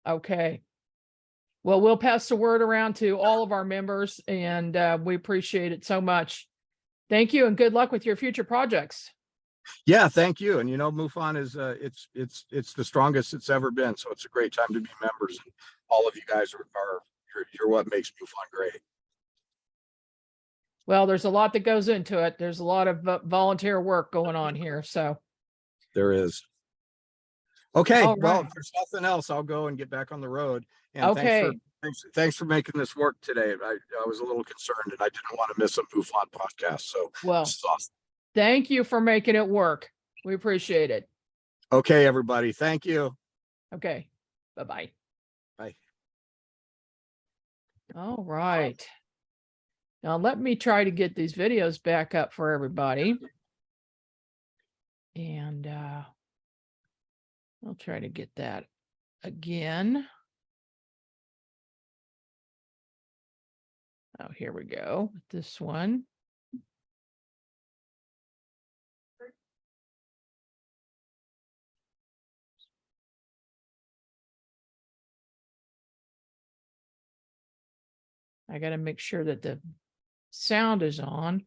Okay. Well, we'll pass the word around to all of our members, and we appreciate it so much. Thank you, and good luck with your future projects. Yeah, thank you. And MUFON is it's the strongest it's ever been. So it's a great time to be members. And all of you guys you're what makes MUFON great. Well, there's a lot that goes into it. There's a lot of volunteer work going on here. So There is. Okay, All well, right. if there's nothing else, I'll go and get back on the road. And Okay. thanks for making this work today. I was a little concerned, and I didn't want to miss a MUFON podcast. So Well, this is awesome. thank you for making it work. We appreciate it. Okay, everybody. Thank you. Okay. Bye-bye. Bye. All right. Now let me try to get these videos back up for everybody. And I'll try to get that again. Oh, here we go. This one. I got to make sure that the sound is on.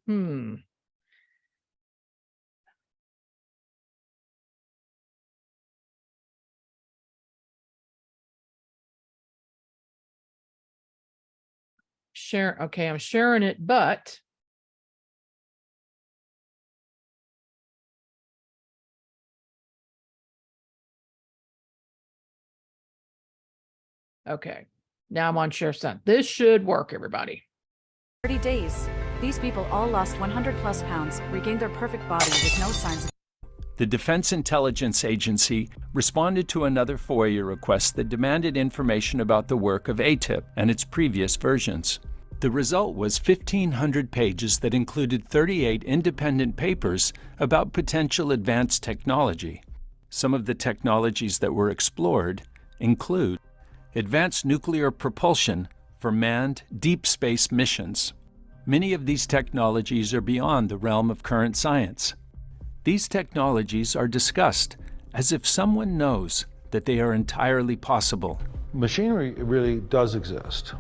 Share. Okay, I'm sharing it, but okay. Now I'm on share sent. This should work, everybody. 30 days. These people all lost 100+ pounds, regained their perfect body with no signs of The Defense Intelligence Agency responded to another FOIA request that demanded information about the work of ATIP and its previous versions. The result was 1,500 pages that included 38 independent papers about potential advanced technology. Some of the technologies that were explored include advanced nuclear propulsion for manned deep space missions. Many of these technologies are beyond the realm of current science. These technologies are discussed as if someone knows that they are entirely possible. Machinery really does exist.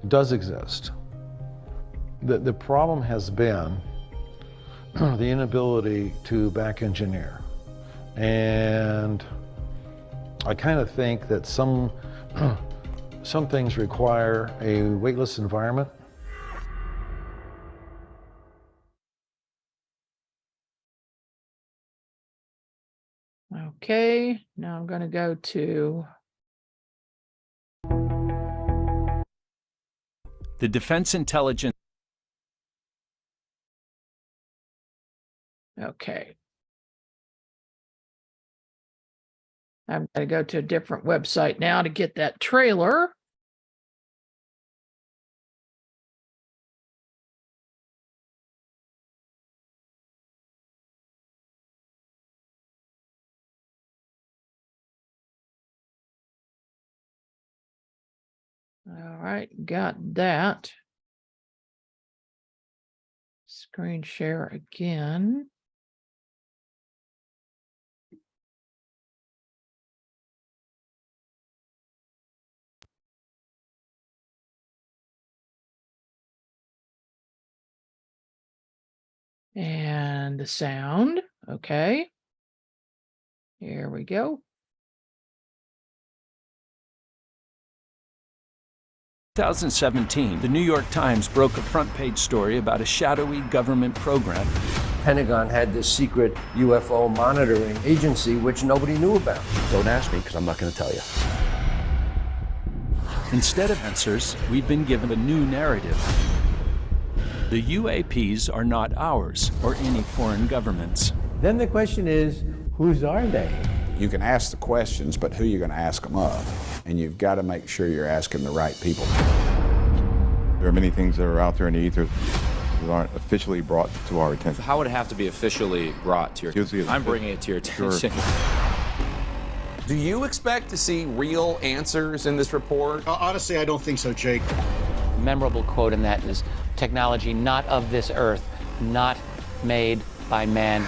It does exist. The problem has been the inability to back engineer. And I kind of think that some things require a weightless environment. Okay, now I'm going to go to The Defense Intelligence. Okay. I'm going to go to a different website now to get that trailer. All right, got that. Screen share again. And the sound. Okay. Here we go. 2017, the New York Times broke a front-page story about a shadowy government program. Pentagon had this secret UFO monitoring agency which nobody knew about. Don't ask me because I'm not going to tell you. Instead of answers, we've been given a new narrative. The UAPs are not ours or any foreign government's. Then the question is, whose are they? You can ask the questions, but who are you going to ask them of? And you've got to make sure you're asking the right people. There are many things that are out there in the ether that aren't officially brought to our attention. How would it have to be officially brought to your attention? I'm bringing it to your attention. Sure. Do you expect to see real answers in this report? Honestly, I don't think so, Jake. Memorable quote in that is, technology not of this earth, not made by man.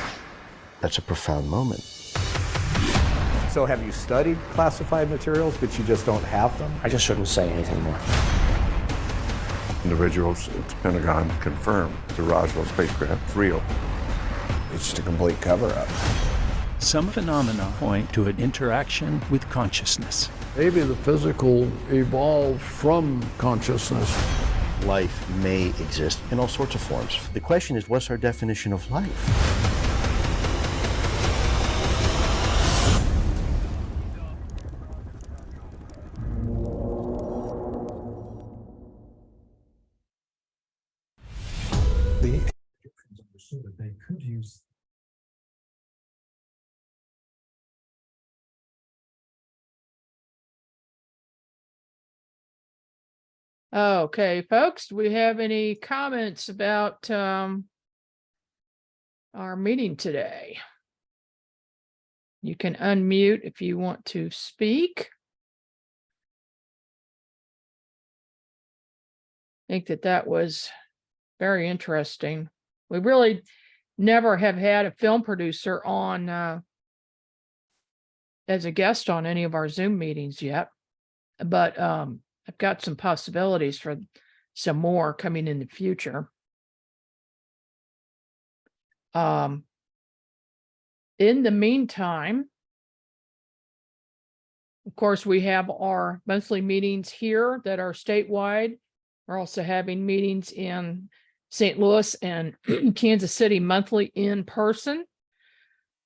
That's a profound moment. So have you studied classified materials, but you just don't have them? I just shouldn't say anything more. Individuals at the Pentagon confirmed the Roswell spacecraft is real. It's just a complete cover-up. Some phenomena point to an interaction with consciousness. Maybe the physical evolved from consciousness. Life may exist in all sorts of forms. The question is, what's our definition of life? That they could use. Okay, folks, do we have any comments about our meeting today? You can unmute if you want to speak. I think that was very interesting. We really never have had a film producer on as a guest on any of our Zoom meetings yet, but I've got some possibilities for some more coming in the future. In the meantime, of course, we have our monthly meetings here that are statewide. We're also having meetings in St. Louis and Kansas City monthly in person.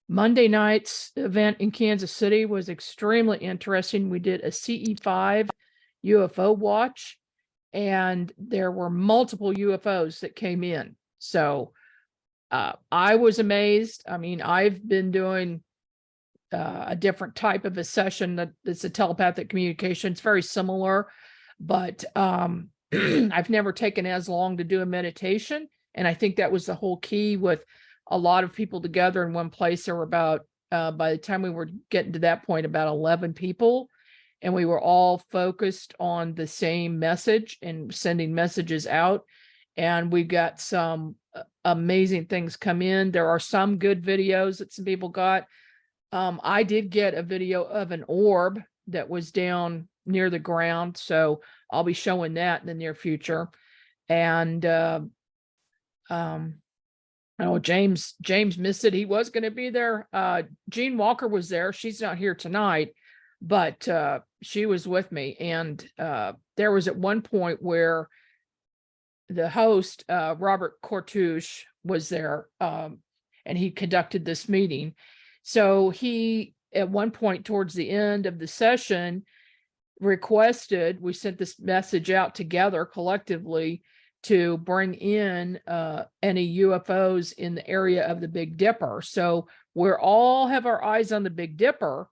Monday night's event in Kansas City was extremely interesting. We did a CE5 UFO watch, and there were multiple UFOs that came in. So I was amazed. I mean, I've been doing a different type of a session that's a telepathic communication. It's very similar, but I've never taken as long to do a meditation. And I think that was the whole key with a lot of people together in one place. There were about, by the time we were getting to that point, about 11 people. And we were all focused on the same message and sending messages out. And we got some amazing things come in. There are some good videos that some people got. I did get a video of an orb that was down near the ground. So I'll be showing that in the near future. And oh, James missed it. He was going to be there. Jean Walker was there. She's not here tonight, but she was with me. And there was at one point where the host, Robert Cortouche, was there, and he conducted this meeting. So he, at one point towards the end of the session, requested, we sent this message out together collectively to bring in any UFOs in the area of the Big Dipper. So we're all have our eyes on the Big Dipper,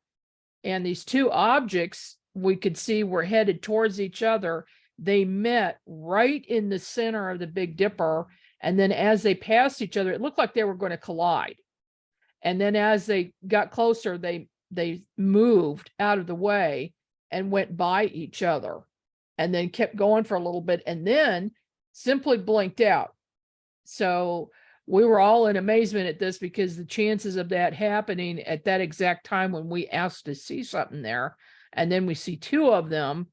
and these two objects we could see were headed towards each other. They met right in the center of the Big Dipper. And then as they passed each other, it looked like they were going to collide. And then as they got closer, they moved out of the way and went by each other, and then kept going for a little bit, and then simply blinked out. So we were all in amazement at this, because the chances of that happening at that exact time when we asked to see something there, and then we see two of them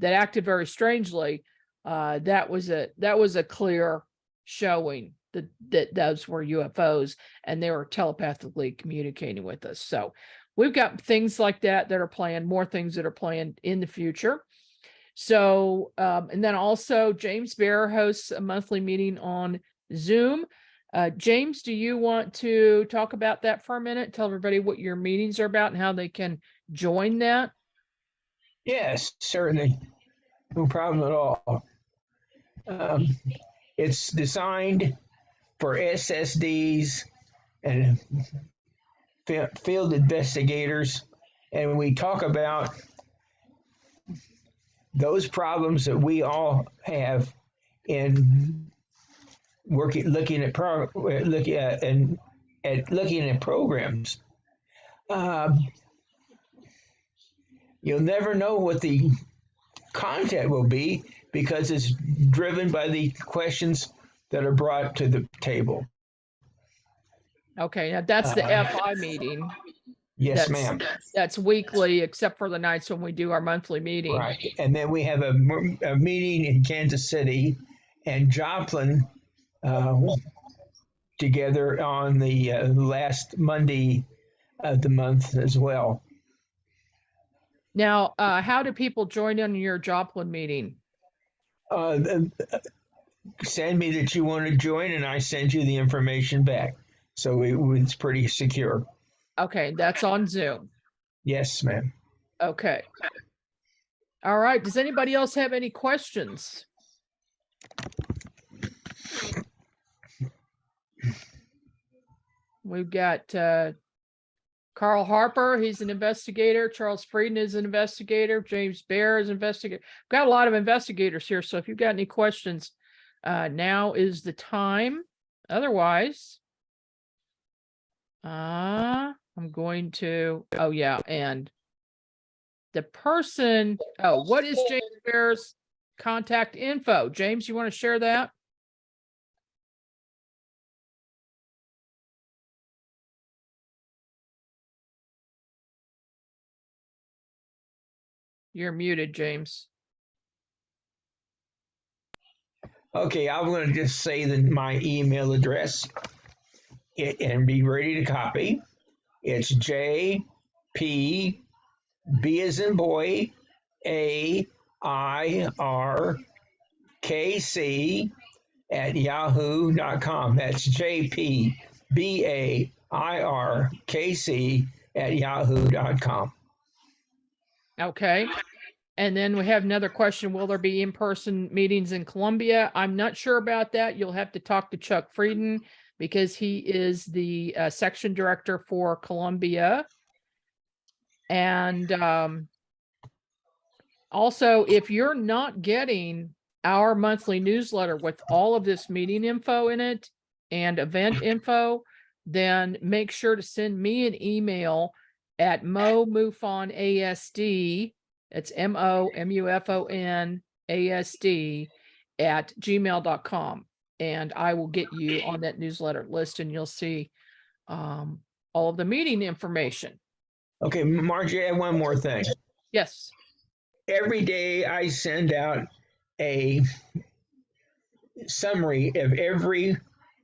that acted very strangely, that was a clear showing that those were UFOs, and they were telepathically communicating with us. So we've got things like that are planned, more things that are planned in the future. So, and then also James Bear hosts a monthly meeting on Zoom. James, do you want to talk about that for a minute? Tell everybody what your meetings are about and how they can join that. Yes, certainly. No problem at all. It's designed for SSDs and field investigators, and we talk about those problems that we all have in looking at programs. You'll never know what the content will be, because it's driven by the questions that are brought to the table. Okay, now that's the FI meeting. Yes, ma'am. That's weekly, except for the nights when we do our monthly meeting. Right. And then we have a meeting in Kansas City and Joplin together on the last Monday of the month as well. Now, how do people join in your Joplin meeting? Send me that you want to join, and I send you the information back. So it's pretty secure. Okay, that's on Zoom. Yes, ma'am. Okay. All right. Does anybody else have any questions? We've got Carl Harper, he's an investigator. Charles Frieden is an investigator. James Bear is an investigator. We've got a lot of investigators here. So if you've got any questions, now is the time. Otherwise, I'm going to, oh yeah, and the person, oh, what is James Bear's contact info? James, you want to share that? You're muted, James. Okay, I'm going to just say my email address and be ready to copy. It's JP, B as in boy, AIRKC @yahoo.com. That's JPBAIRKC @yahoo.com. Okay. And then we have another question. Will there be in-person meetings in Columbia? I'm not sure about that. You'll have to talk to Chuck Frieden. because he is the section director for Columbia. And also, if you're not getting our monthly newsletter with all of this meeting info in it and event info, then make sure to send me an email at MUFONASD. It's MUFONASD @gmail.com. And I will get you on that newsletter list, and you'll see all of the meeting information. Okay, Margie, I have one more thing. Yes. Every day I send out a summary of every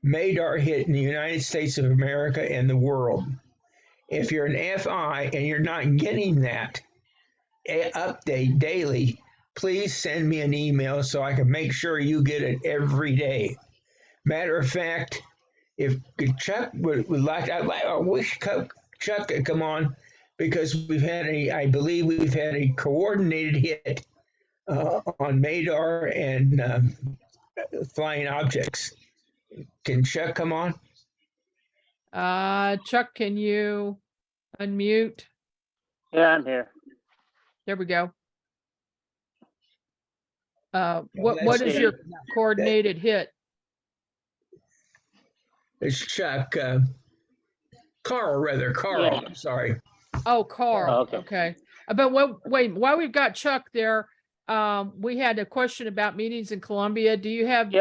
Madar hit in the United States of America and the world. If you're an FI and you're not getting that update daily, please send me an email so I can make sure you get it every day. Matter of fact, if Chuck would like, I wish Chuck could come on, because I believe we've had a coordinated hit on Madar and flying objects. Can Chuck come on? Chuck, can you unmute? Yeah, I'm here. There we go. What is your coordinated hit? It's Chuck. Carl, Yeah. I'm sorry. Oh, Carl. Oh, okay. But wait, while we've got Chuck there, we had a question about meetings in Columbia. Do you have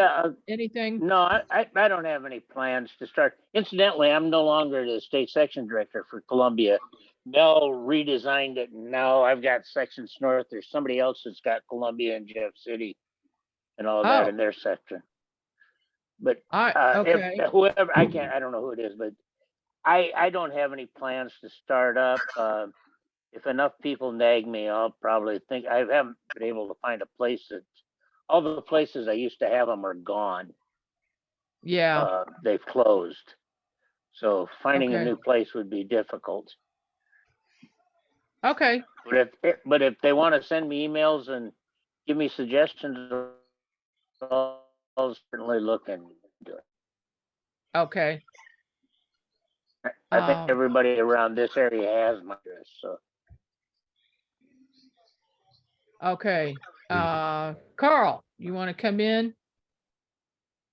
anything? No, I don't have any plans to start. Incidentally, I'm no longer the state section director for Columbia. Mel redesigned it, and now I've got sections north. There's somebody else that's got Columbia and Jeff City and all that in their section. But if whoever, I don't know who it is, but I don't have any plans to start up. If enough people nag me, I'll probably think. I haven't been able to find a place that, all the places I used to have them are gone. Yeah. They've closed. So finding a new place would be difficult. Okay. But if they want to send me emails and give me suggestions, I'll certainly look into it. Okay. I think everybody around this area has my address. So. Okay. Carl, you want to come in?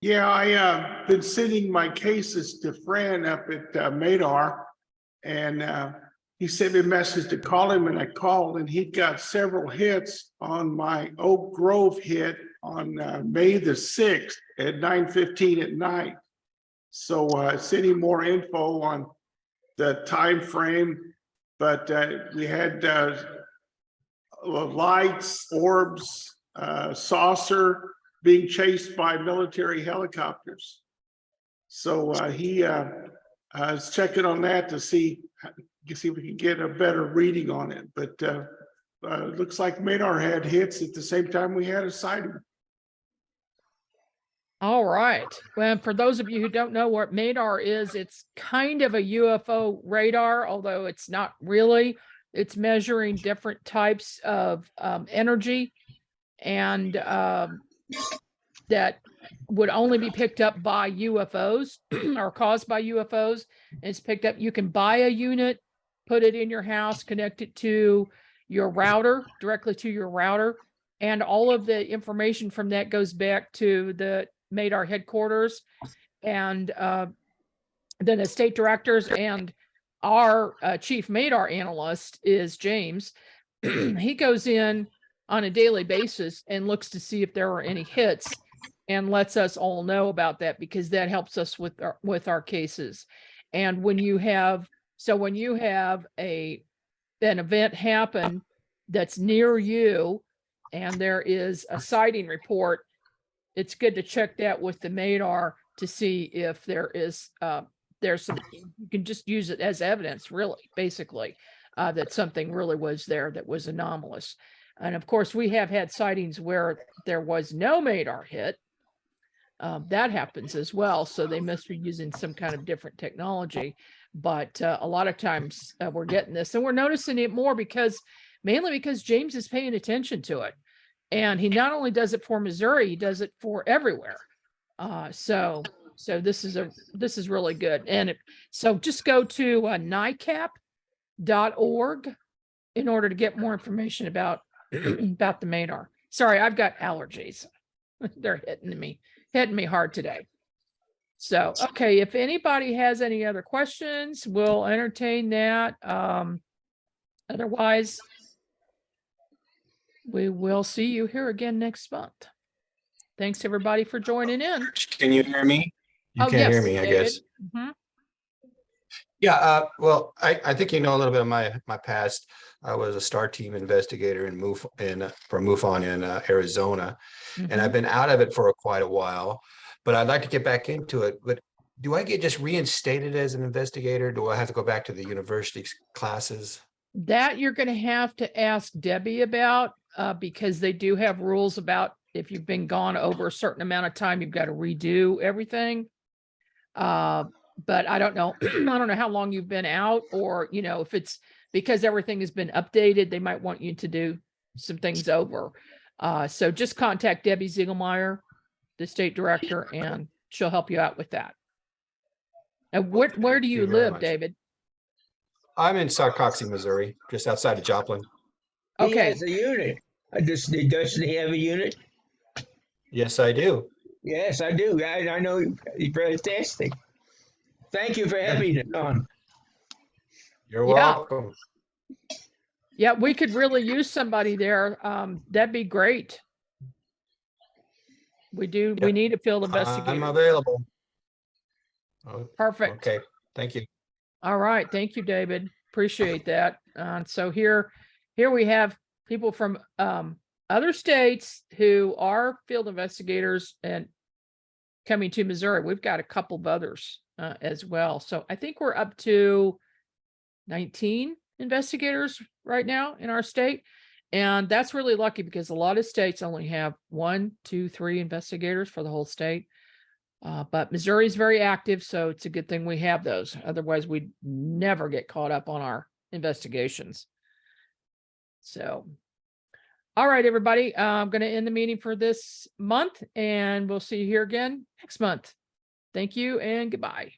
Yeah, I been sending my cases to Fran up at Madar, and he sent me a message to call him, and I called, and he got several hits on my Oak Grove hit on May the 6th at 9:15 at night. So send him more info on the time frame, but we had lights, orbs, saucer being chased by military helicopters. So he is checking on that to see if we can get a better reading on it. But it looks like Madar had hits at the same time we had a sighting. All right. Well, for those of you who don't know what Madar is, it's kind of a UFO radar, although it's not really. It's measuring different types of energy, and that would only be picked up by UFOs or caused by UFOs. And it's picked up. You can buy a unit, put it in your house, connect it to your router, directly to your router, and all of the information from that goes back to the Madar headquarters, and then the state directors, and our chief Madar analyst is James. He goes in on a daily basis and looks to see if there are any hits, and lets us all know about that, because that helps us with our cases. And when you have an event happen that's near you, and there is a sighting report, it's good to check that with the Madar to see if there is there's some. You can just use it as evidence, really, basically, that something really was there that was anomalous. And of course, we have had sightings where there was no Madar hit. That happens as well. So they must be using some kind of different technology. But a lot of times we're getting this, and we're noticing it more mainly because James is paying attention to it. And he not only does it for Missouri, he does it for everywhere. So So this is really good. And so just go to NICAP.org in order to get more information about about the MADAR. Sorry, I've got allergies. They're hitting me hard today. So, okay, if anybody has any other questions, we'll entertain that. Otherwise, we will see you here again next month. Thanks everybody for joining in. Can you hear me? You Oh, can't hear yes, me, I David. guess. Mhm. Yeah, well, I think you know a little bit of my past. I was a STAR team investigator for MUFON in Arizona, and I've been out of it for quite a while, but I'd like to get back into it. But do I get just reinstated as an investigator? Do I have to go back to the university classes? That you're going to have to ask Debbie about because they do have rules about if you've been gone over a certain amount of time, you've got to redo everything. But I don't know. I don't know how long you've been out, or, you know, if it's because everything has been updated, they might want you to do some things over. So just contact Debbie Ziegelmeyer, the state director, and she'll help you out with that. And where do you very live, much. David? I'm in Sarcoxie, Missouri, just outside of Joplin. He Okay. has a unit. Doesn't he have a unit? Yes, I do. Yes, I do. I know he's fantastic. Thank you for having it on. You're Yeah. welcome. Yeah, we could really use somebody there. That'd be great. We need a field investigator. I'm available. Oh, Perfect. okay, thank you. All right. Thank you, David. Appreciate that. So here we have people from other states who are field investigators and coming to Missouri. We've got a couple of others as well. So I think we're up to 19 investigators right now in our state. And that's really lucky because a lot of states only have 1, 2, 3 investigators for the whole state. But Missouri is very active, so it's a good thing we have those. Otherwise, we'd never get caught up on our investigations. So, all right, everybody, I'm going to end the meeting for this month, and we'll see you here again next month. Thank you and goodbye.